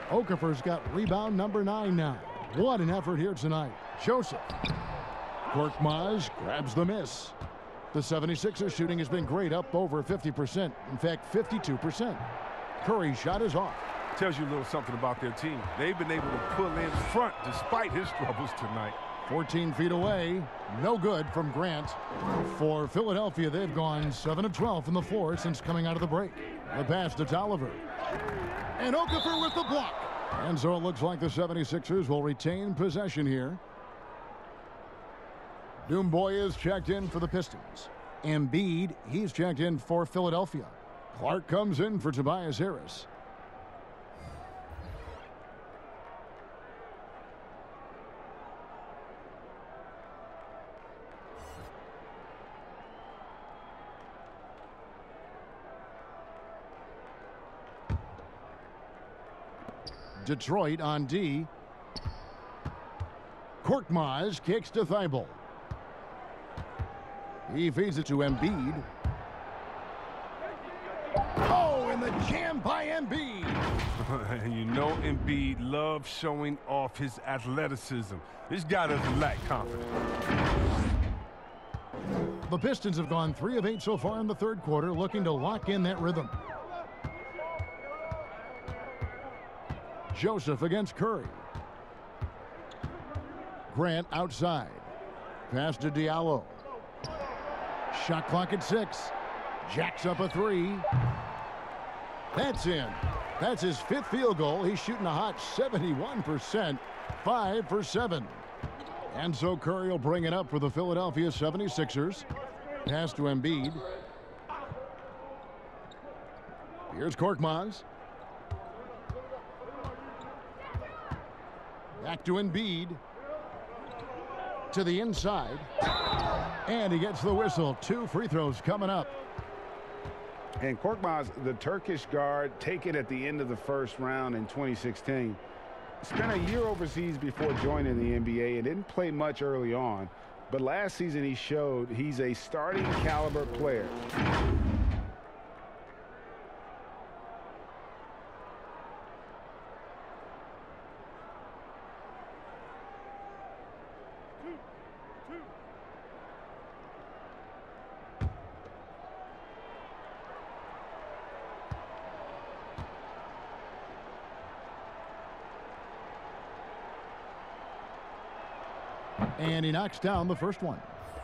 Okafor's got rebound number 9 now. What an effort here tonight. Joseph. Korkmaz grabs the miss. The 76ers shooting has been great, up over 50%. In fact, 52%. Curry's shot is off. Tells you a little something about their team. They've been able to pull in front despite his troubles tonight. 14 feet away. No good from Grant. For Philadelphia, they've gone 7 of 12 from the floor since coming out of the break. The pass to Tolliver. And Okafor with the block. And so it looks like the 76ers will retain possession here. Doomboy is checked in for the Pistons. Embiid, he's checked in for Philadelphia. Clark comes in for Tobias Harris. Detroit on D. Korkmaz kicks to Thibault. He feeds it to Embiid. Oh, and the jam by Embiid. And you know Embiid loves showing off his athleticism. This guy doesn't lack confidence. The Pistons have gone 3 of 8 so far in the third quarter, looking to lock in that rhythm. Joseph against Curry. Grant outside. Pass to Diallo. Shot clock at 6. Jacks up a 3. That's in. That's his 5th field goal. He's shooting a hot 71%. 5 for 7. And so Curry will bring it up for the Philadelphia 76ers. Pass to Embiid. Here's Korkmaz. Back to Embiid. To the inside. And he gets the whistle. 2 free throws coming up. And Korkmaz, the Turkish guard, taken at the end of the first round in 2016. Spent a year overseas before joining the NBA and didn't play much early on. But last season he showed he's a starting caliber player. And he knocks down the first one.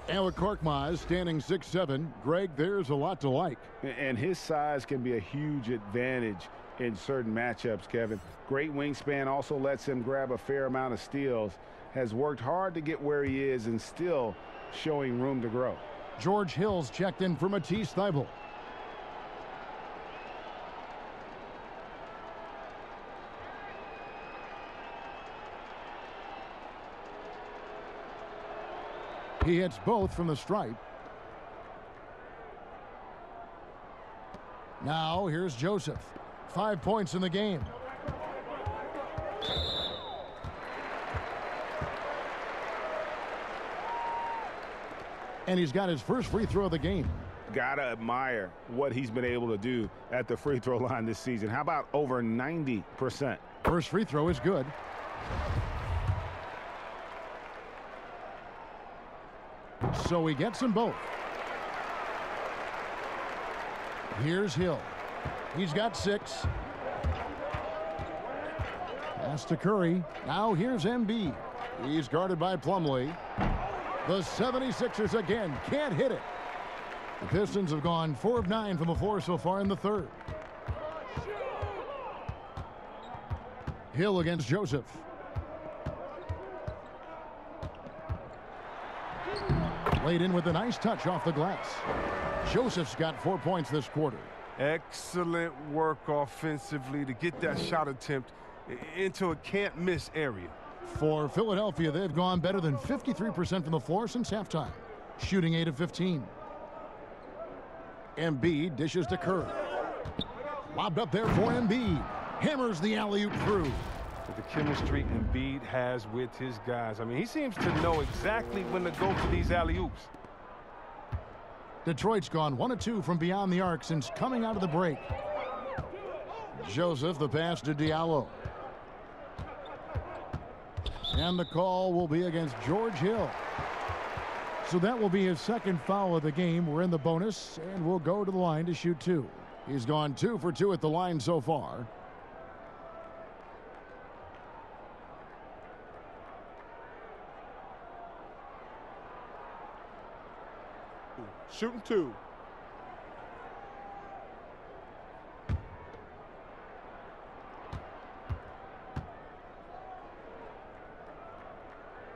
And with Korkmaz standing 6'7", Greg, there's a lot to like. And his size can be a huge advantage in certain matchups, Kevin. Great wingspan, also lets him grab a fair amount of steals. Has worked hard to get where he is and still showing room to grow. George Hill's checked in for Matisse Thybulle. He hits both from the stripe. Now here's Joseph. 5 points in the game. And he's got his first free throw of the game. Gotta admire what he's been able to do at the free throw line this season. How about over 90%? First free throw is good. So he gets them both. Here's Hill. He's got 6. Pass to Curry. Now here's Embiid. He's guarded by Plumlee. The 76ers again can't hit it. The Pistons have gone 4 of 9 from the floor so far in the third. Hill against Joseph. Laid in with a nice touch off the glass. Joseph's got 4 points this quarter. Excellent work offensively to get that shot attempt into a can't-miss area. For Philadelphia, they've gone better than 53% from the floor since halftime, shooting 8 of 15. Embiid dishes to Curry. Lobbed up there for Embiid. Hammers the alley-oop through. The chemistry Embiid has with his guys. I mean, he seems to know exactly when to go for these alley-oops. Detroit's gone 1 of 2 from beyond the arc since coming out of the break. Joseph, the pass to Diallo. And the call will be against George Hill. So that will be his second foul of the game. We're in the bonus, and we'll go to the line to shoot 2. He's gone 2 for 2 at the line so far. Shooting 2.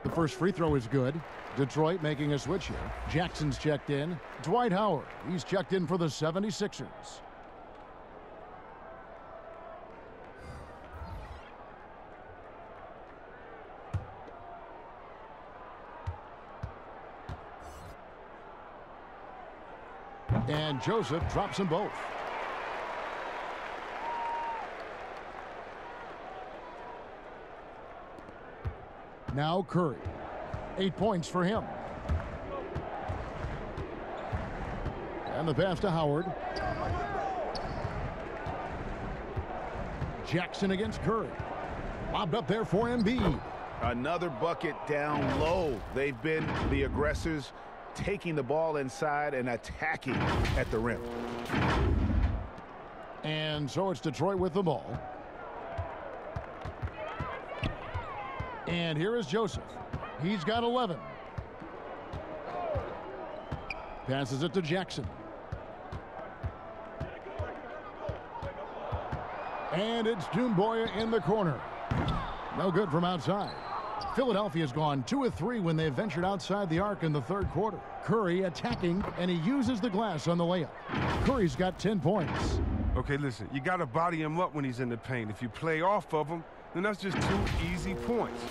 The first free throw is good. Detroit making a switch here. Jackson's checked in. Dwight Howard, he's checked in for the 76ers. And Joseph drops them both. Now Curry. 8 points for him. And the pass to Howard. Jackson against Curry. Lobbed up there for Embiid. Another bucket down low. They've been the aggressors, taking the ball inside and attacking at the rim. And so it's Detroit with the ball. And here is Joseph. He's got 11. Passes it to Jackson. And it's Doumbouya in the corner. No good from outside. Philadelphia's gone 2 of 3 when they ventured outside the arc in the third quarter. Curry attacking, and he uses the glass on the layup. Curry's got 10 points. Okay, listen, you got to body him up when he's in the paint. If you play off of him, then that's just 2 easy points.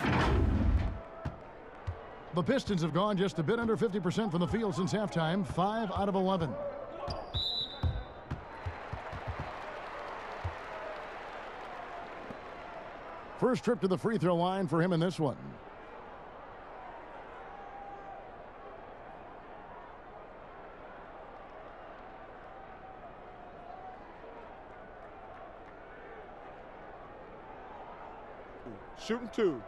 The Pistons have gone just a bit under 50% from the field since halftime, 5 out of 11. First trip to the free throw line for him in this one. Shooting 2.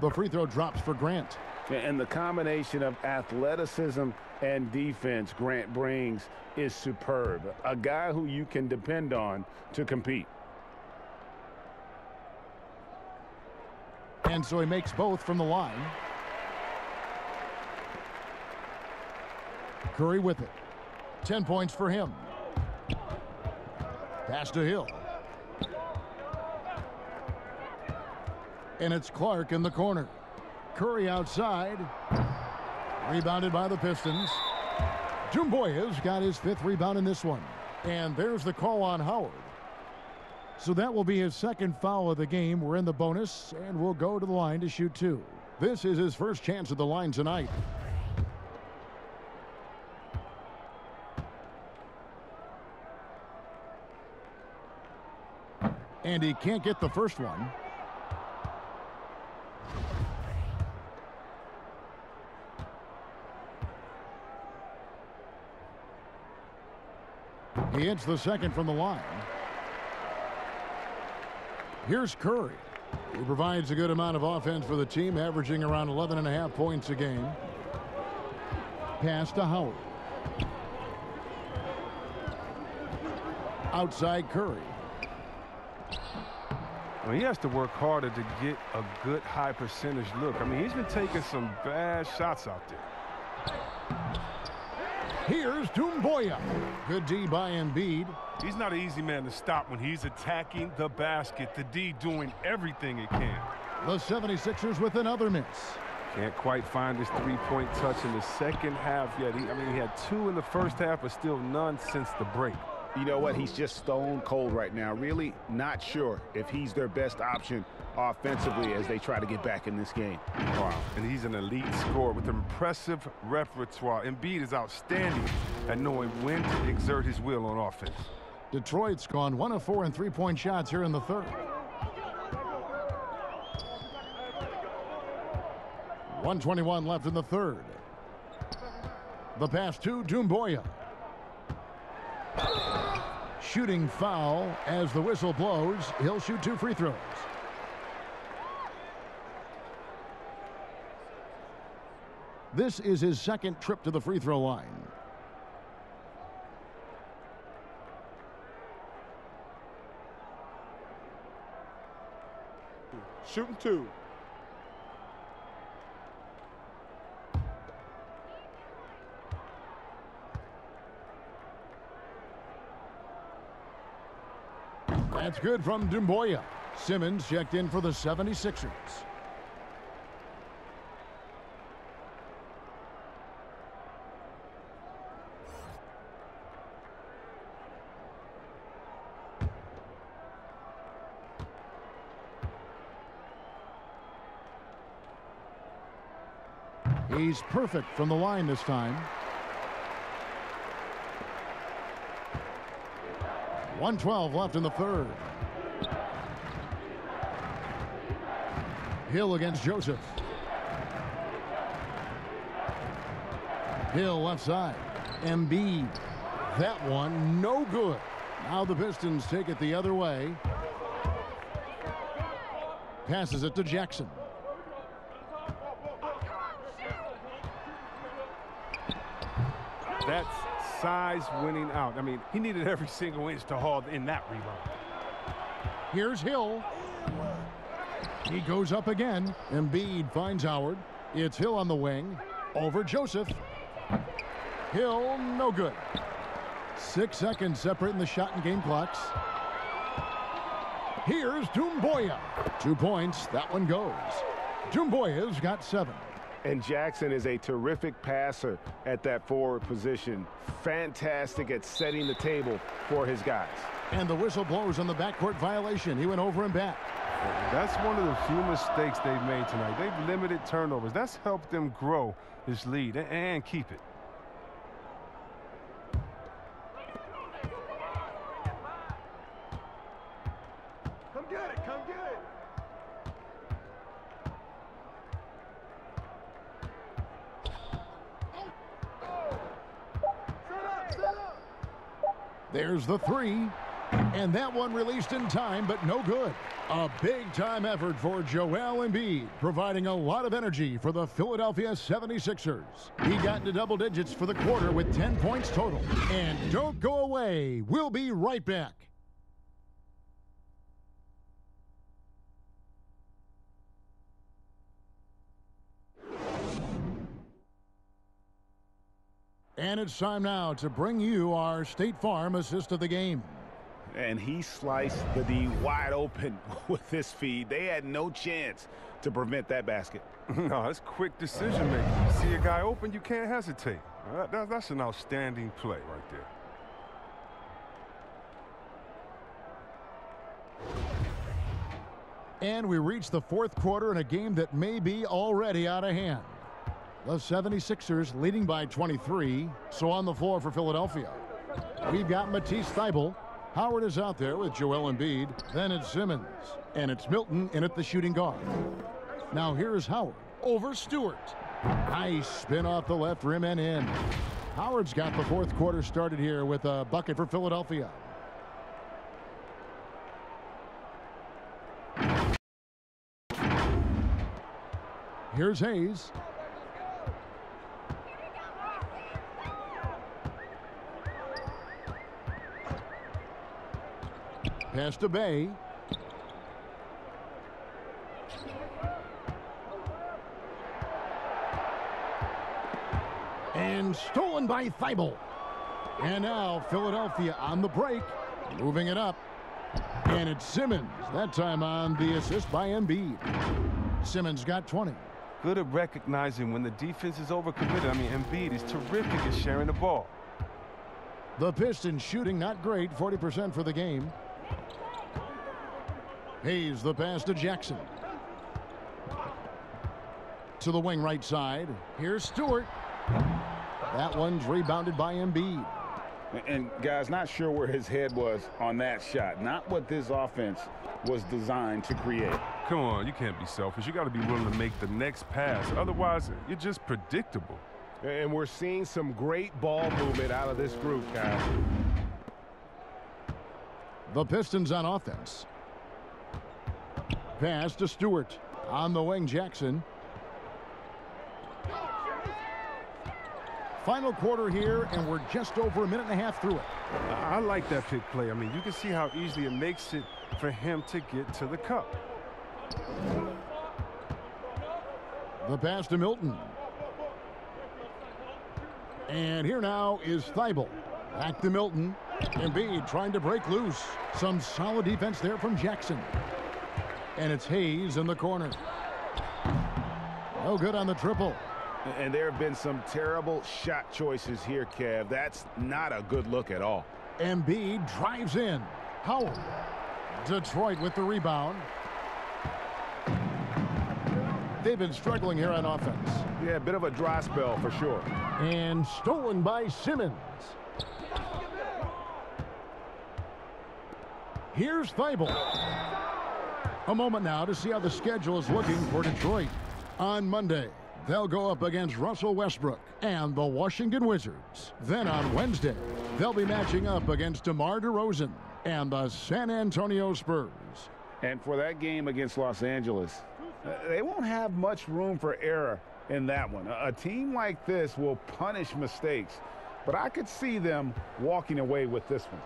The free throw drops for Grant. And the combination of athleticism and defense Grant brings is superb. A guy who you can depend on to compete. And so he makes both from the line. Curry with it. 10 points for him. Pass to Hill. And it's Clark in the corner. Curry outside. Rebounded by the Pistons. Doumbouya's got his 5th rebound in this one. And there's the call on Howard. So that will be his second foul of the game. We're in the bonus, and we'll go to the line to shoot 2. This is his first chance at the line tonight. And he can't get the first one. He hits the second from the line. Here's Curry. He provides a good amount of offense for the team, averaging around 11.5 points a game. Pass to Howard. Outside Curry. Well, he has to work harder to get a good high percentage look. I mean, he's been taking some bad shots out there. Here's Doumbouya. Good D by Embiid. He's not an easy man to stop when he's attacking the basket. The D doing everything it can. The 76ers with another miss. Can't quite find his three-point touch in the second half yet. He had 2 in the first half, but still none since the break. You know what? He's just stone cold right now. Really not sure if he's their best option offensively as they try to get back in this game. Wow. And he's an elite scorer with impressive repertoire. Embiid is outstanding at knowing when to exert his will on offense. Detroit's gone 1 of 4 in three-point shots here in the third. 1:21 left in the third. The pass to Doumbouya. Shooting foul as the whistle blows. He'll shoot 2 free throws. This is his second trip to the free throw line. Shooting 2. That's good from Doumbouya. Simmons checked in for the 76ers. He's perfect from the line this time. 1:12 left in the third. Hill against Joseph. Hill left side. Embiid. That one no good. Now the Pistons take it the other way. Passes it to Jackson. That's size winning out. He needed every single inch to haul in that rebound. Here's Hill. He goes up again. Embiid finds Howard. It's Hill on the wing. Over Joseph. Hill, no good. 6 seconds separating the shot and game clocks. Here's Doumbouya. 2 points. That one goes. Doumbouya's got 7. And Jackson is a terrific passer at that forward position. Fantastic at setting the table for his guys. And the whistle blows on the backcourt violation. He went over and back. That's one of the few mistakes they've made tonight. They've limited turnovers. That's helped them grow this lead and keep it. Come get it, come get it. There's the 3. And that one released in time, but no good. A big-time effort for Joel Embiid, providing a lot of energy for the Philadelphia 76ers. He got into double digits for the quarter with 10 points total. And don't go away. We'll be right back. And it's time now to bring you our State Farm assist of the game. And he sliced the D wide open with this feed. They had no chance to prevent that basket. No, that's quick decision making. You see a guy open, you can't hesitate. That's an outstanding play right there. And we reach the fourth quarter in a game that may be already out of hand. The 76ers leading by 23. So on the floor for Philadelphia, we've got Matisse Thybulle. Howard is out there with Joel Embiid. Then it's Simmons. And it's Milton in at the shooting guard. Now here's Howard over Stewart. Nice spin off the left rim and in. Howard's got the fourth quarter started here with a bucket for Philadelphia. Here's Hayes. Pass to Bay. And stolen by Thybulle. And now Philadelphia on the break, moving it up. And it's Simmons, that time on the assist by Embiid. Simmons got 20. good at recognizing when the defense is overcommitted. I mean, Embiid is terrific at sharing the ball. The Pistons shooting not great, 40% for the game. Hayes, the pass to Jackson. To the wing right side. Here's Stewart. That one's rebounded by Embiid. And guys, not sure where his head was on that shot. Not what this offense was designed to create. Come on, you can't be selfish. You got to be willing to make the next pass. Otherwise, you're just predictable. And we're seeing some great ball movement out of this group, guys. The Pistons on offense. Pass to Stewart. On the wing, Jackson. Final quarter here, and we're just over a minute and a half through it. I like that pick play. I mean, you can see how easily it makes it for him to get to the cup. The pass to Milton. And here now is Thibault. Back to Milton. Embiid trying to break loose. Some solid defense there from Jackson. And it's Hayes in the corner. No good on the triple. And there have been some terrible shot choices here, Kev. That's not a good look at all. Embiid drives in. Howard. Detroit with the rebound. They've been struggling here on offense. Yeah, a bit of a dry spell for sure. And stolen by Simmons. Here's Thibault. A moment now to see how the schedule is looking for Detroit. On Monday, they'll go up against Russell Westbrook and the Washington Wizards. Then on Wednesday, they'll be matching up against DeMar DeRozan and the San Antonio Spurs. And for that game against Los Angeles, they won't have much room for error in that one. A team like this will punish mistakes, but I could see them walking away with this one.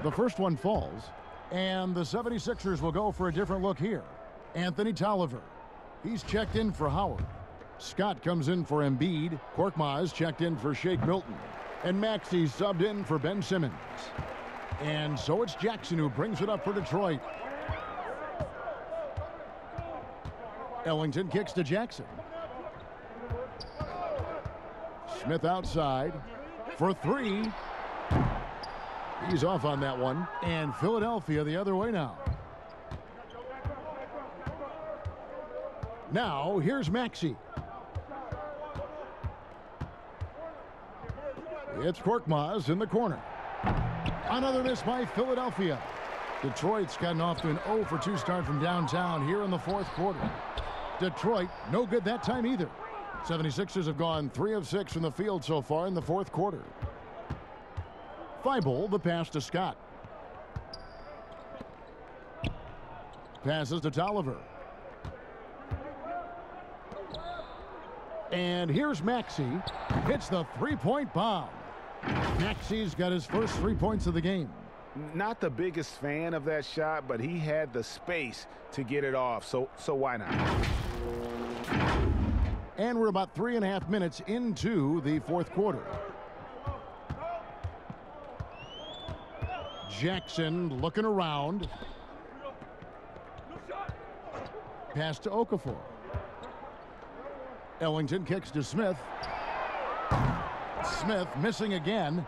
The first one falls, and the 76ers will go for a different look here. Anthony Tolliver. He's checked in for Howard. Scott comes in for Embiid. Korkmaz checked in for Shake Milton. And Maxey subbed in for Ben Simmons. And so it's Jackson who brings it up for Detroit. Ellington kicks to Jackson. Smith outside for three. He's off on that one. And Philadelphia the other way now. Now, here's Maxey. It's Korkmaz in the corner. Another miss by Philadelphia. Detroit's gotten off to an 0 for 2 start from downtown here in the fourth quarter. Detroit, no good that time either. 76ers have gone 3 of 6 from the field so far in the fourth quarter. Thibault, the pass to Scott. Passes to Tolliver. And here's Maxey. Hits the three-point bomb. Maxey's got his first 3 points of the game. Not the biggest fan of that shot, but he had the space to get it off, so why not? And we're about 3.5 minutes into the fourth quarter. Jackson looking around. Pass to Okafor. Ellington kicks to Smith. Smith missing again.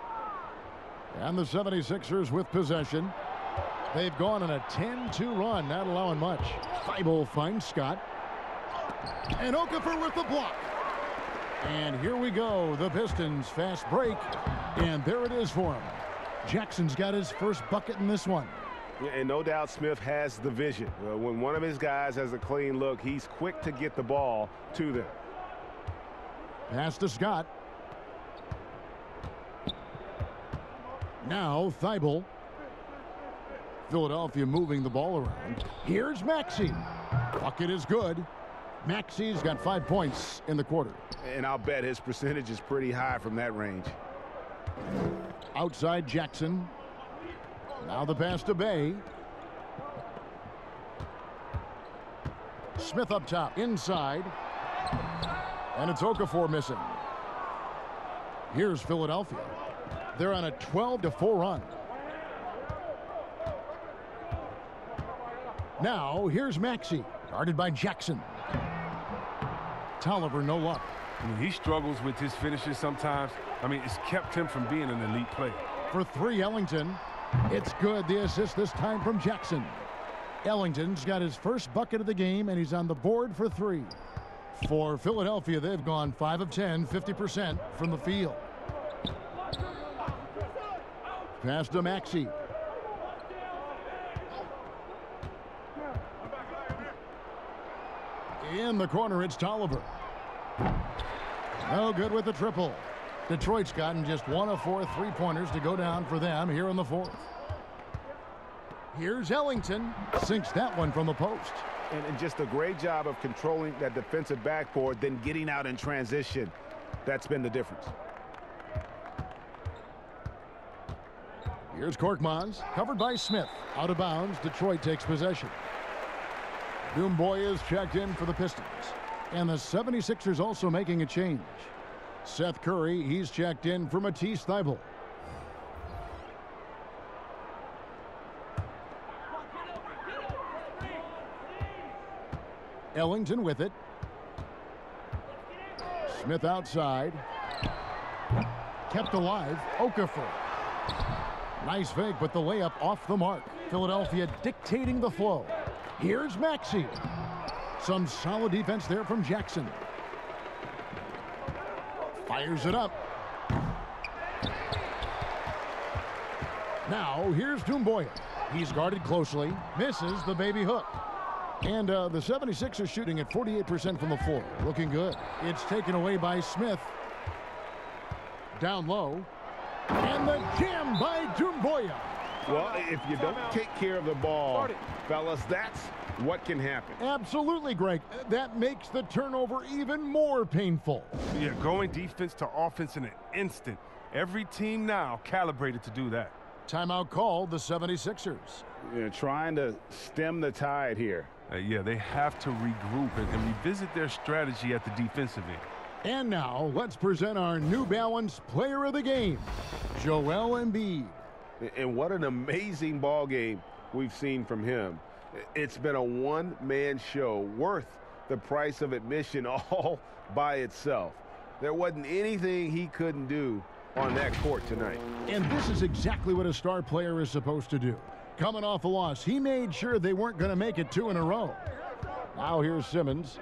And the 76ers with possession. They've gone on a 10-2 run, not allowing much. Thibault finds Scott. And Okafor with the block. And here we go. The Pistons fast break. And there it is for him. Jackson's got his first bucket in this one. Yeah, and no doubt Smith has the vision. When one of his guys has a clean look, he's quick to get the ball to them. Pass to Scott. Now Thibault. Philadelphia moving the ball around. Here's Maxey. Bucket is good. Maxey's got 5 points in the quarter. And I'll bet his percentage is pretty high from that range. Outside Jackson. Now the pass to Bay. Smith up top. Inside. And it's Okafor missing. Here's Philadelphia. They're on a 12-4 run. Now, here's Maxey, guarded by Jackson. Tolliver, no luck. I mean, he struggles with his finishes sometimes. I mean, it's kept him from being an elite player. For three, Ellington. It's good. The assist this time from Jackson. Ellington's got his first bucket of the game, and he's on the board for three. For Philadelphia, they've gone 5 of 10, 50% from the field. Pass to Maxey. In the corner, it's Tolliver. No good with the triple. Detroit's gotten just 1 of 4 three-pointers to go down for them here in the fourth. Here's Ellington. Sinks that one from the post. And just a great job of controlling that defensive backboard, then getting out in transition. That's been the difference. Here's Korkmaz, covered by Smith. Out of bounds, Detroit takes possession. Doomboy is checked in for the Pistons. And the 76ers also making a change. Seth Curry, he's checked in for Matisse Thybulle. Ellington with it. Smith outside. Kept alive. Okafor. Nice fake, but the layup off the mark. Philadelphia dictating the flow. Here's Maxey. Some solid defense there from Jackson. Fires it up. Now, here's Doomboy. He's guarded closely. Misses the baby hook. And the 76ers shooting at 48% from the floor. Looking good. It's taken away by Smith. Down low. And the jam by Doomboy. Well, if you don't take care of the ball, fellas, that's what can happen. Absolutely, Greg. That makes the turnover even more painful. Yeah, going defense to offense in an instant. Every team now calibrated to do that. Timeout called, the 76ers. You're trying to stem the tide here. Yeah, they have to regroup and revisit their strategy at the defensive end. And now, let's present our New Balance Player of the Game, Joel Embiid. And what an amazing ball game we've seen from him. It's been a one-man show worth the price of admission all by itself. There wasn't anything he couldn't do on that court tonight. And this is exactly what a star player is supposed to do. Coming off a loss, he made sure they weren't going to make it 2 in a row. Now here's Simmons.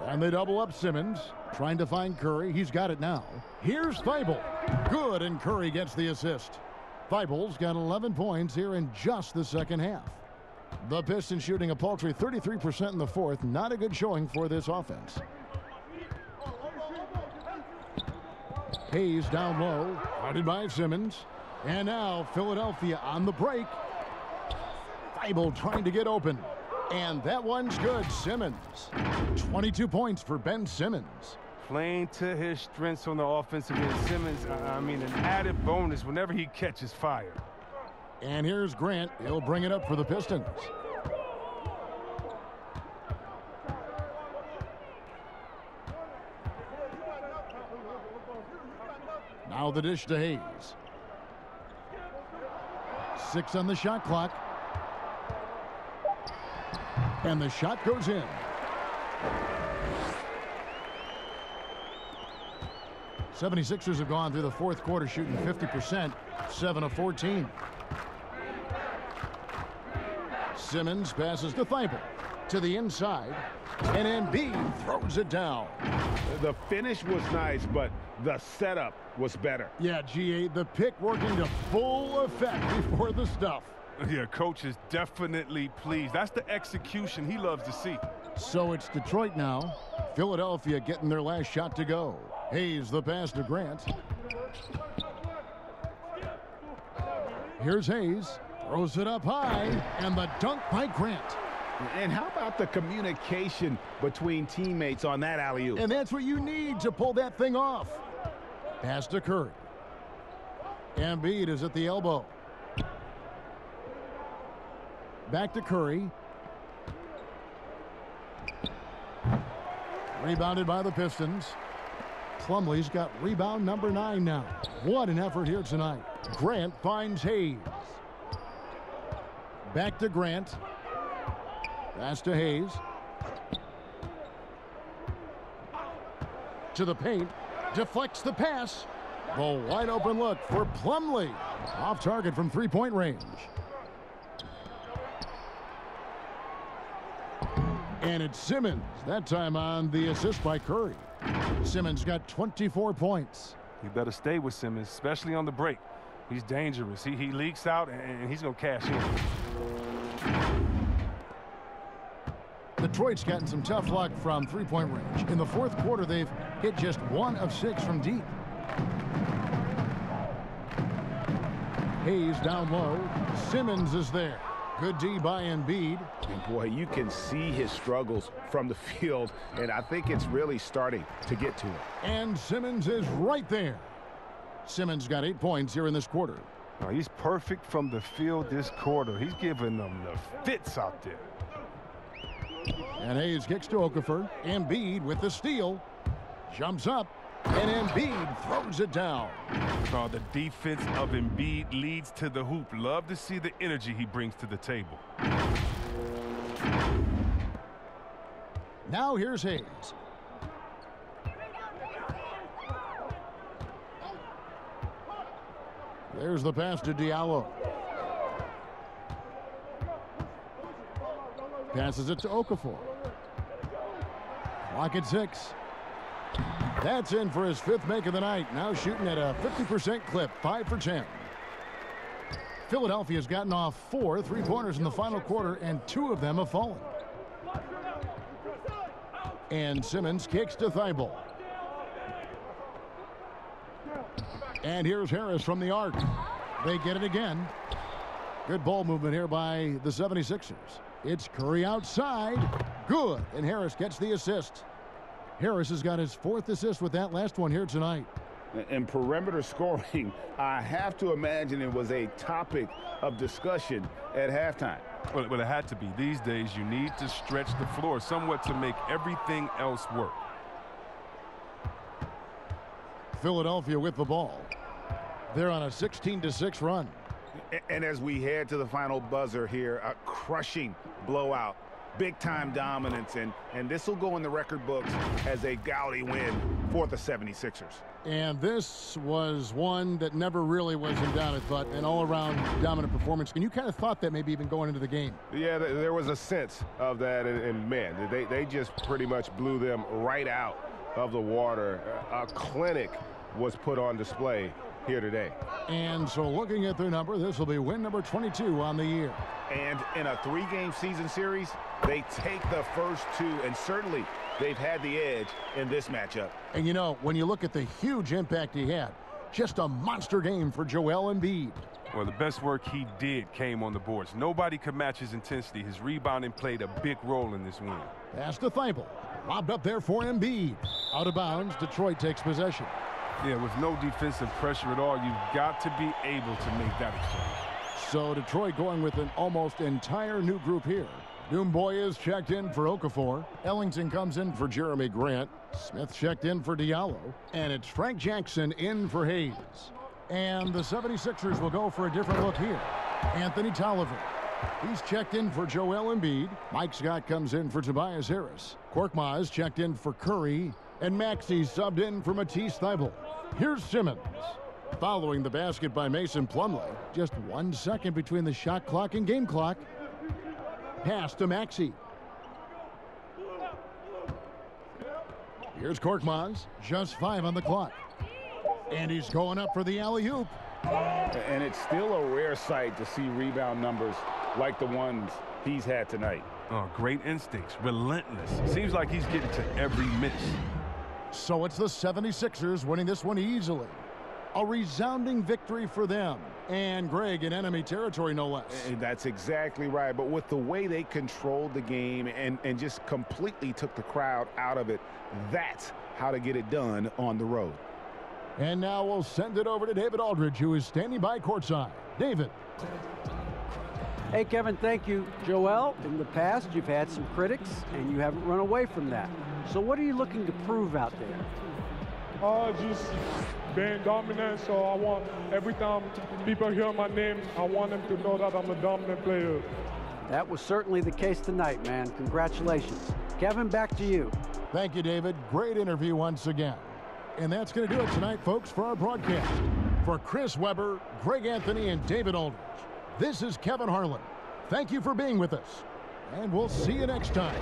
And they double up Simmons, trying to find Curry. He's got it now. Here's Thybulle. Good, and Curry gets the assist. Thybulle's got 11 points here in just the second half. The Pistons shooting a paltry 33% in the fourth. Not a good showing for this offense. Hayes down low, guarded by Simmons. And now Philadelphia on the break. Thybulle trying to get open. And that one's good. Simmons. 22 points for Ben Simmons. Playing to his strengths on the offensive end. Simmons, I mean, an added bonus whenever he catches fire. And here's Grant. He'll bring it up for the Pistons. Now the dish to Hayes. 6 on the shot clock. And the shot goes in. '76ers have gone through the fourth quarter shooting 50%, 7 of 14. Simmons passes to Thybulle. To the inside. And Embiid throws it down. The finish was nice, but the setup was better. Yeah, GA, the pick working to full effect before the stuff. Yeah, coach is definitely pleased. That's the execution he loves to see. So it's Detroit now. Philadelphia getting their last shot to go. Hayes the pass to Grant. Here's Hayes. Throws it up high. And the dunk by Grant. And how about the communication between teammates on that alley-oop? And that's what you need to pull that thing off. Pass to Curry. Embiid is at the elbow. Back to Curry. Rebounded by the Pistons. Plumlee's got rebound number 9 now. What an effort here tonight. Grant finds Hayes. Back to Grant. Pass to Hayes. To the paint. Deflects the pass. The wide open look for Plumlee. Off target from three-point range. And it's Simmons. That time on the assist by Curry. Simmons got 24 points. You better stay with Simmons, especially on the break. He's dangerous. He leaks out, and he's going to cash in. Detroit's gotten some tough luck from three-point range. In the fourth quarter, they've hit just 1 of 6 from deep. Hayes down low. Simmons is there. Good D by Embiid. And boy, you can see his struggles from the field, and I think it's really starting to get to him. And Simmons is right there. Simmons got 8 points here in this quarter. Oh, he's perfect from the field this quarter. He's giving them the fits out there. And Hayes kicks to Okafor. Embiid with the steal. Jumps up. And Embiid throws it down. Oh, the defense of Embiid leads to the hoop. Love to see the energy he brings to the table. Now here's Hayes. There's the pass to Diallo. Passes it to Okafor. Clock at 6. That's in for his 5th make of the night. Now shooting at a 50% clip, 5 for 10. Philadelphia's gotten off 4 3-pointers in the final quarter, and 2 of them have fallen. And Simmons kicks to Thibault. And here's Harris from the arc. They get it again. Good ball movement here by the 76ers. It's Curry outside. Good. And Harris gets the assist. Harris has got his 4th assist with that last one here tonight. And perimeter scoring, I have to imagine it was a topic of discussion at halftime. Well, it had to be. These days, you need to stretch the floor somewhat to make everything else work. Philadelphia with the ball. They're on a 16-6 run. And as we head to the final buzzer here, a crushing blowout. Big-time dominance, and this will go in the record books as a gaudy win for the 76ers. And this was one that never really was in doubt, but an all-around dominant performance. And you kind of thought that maybe even going into the game. Yeah, there was a sense of that, and man, they just pretty much blew them right out of the water. A clinic was put on display here today. And so looking at their number, this will be win number 22 on the year. And in a 3-game season series, they take the first 2, and certainly they've had the edge in this matchup. And you know, when you look at the huge impact he had, just a monster game for Joel Embiid. Well, the best work he did came on the boards. Nobody could match his intensity. His rebounding played a big role in this win. Pass to Thibault. Lobbed up there for Embiid. Out of bounds, Detroit takes possession. Yeah, with no defensive pressure at all, you've got to be able to make that exchange. So Detroit going with an almost entire new group here. Doomboy is checked in for Okafor. Ellington comes in for Jeremy Grant. Smith checked in for Diallo. And it's Frank Jackson in for Hayes. And the 76ers will go for a different look here. Anthony Tolliver. He's checked in for Joel Embiid. Mike Scott comes in for Tobias Harris. Korkmaz checked in for Curry. And Maxey subbed in for Matisse Thybulle. Here's Simmons. Following the basket by Mason Plumlee. Just 1 second between the shot clock and game clock. Pass to Maxey. Here's Korkmaz. Just 5 on the clock. And he's going up for the alley-oop. And it's still a rare sight to see rebound numbers like the ones he's had tonight. Oh, great instincts, relentless. Seems like he's getting to every miss. So it's the 76ers winning this one easily. A resounding victory for them. And Greg in enemy territory, no less. And that's exactly right. But with the way they controlled the game and just completely took the crowd out of it, that's how to get it done on the road. And now we'll send it over to David Aldridge, who is standing by courtside. David. Hey, Kevin, thank you. Joel, in the past, you've had some critics, and you haven't run away from that. So what are you looking to prove out there? Just being dominant. So I want every time people hear my name, I want them to know that I'm a dominant player. That was certainly the case tonight, man. Congratulations. Kevin, back to you. Thank you, David. Great interview once again. And that's going to do it tonight, folks, for our broadcast. For Chris Webber, Greg Anthony, and David Aldridge, this is Kevin Harlan. Thank you for being with us, and we'll see you next time.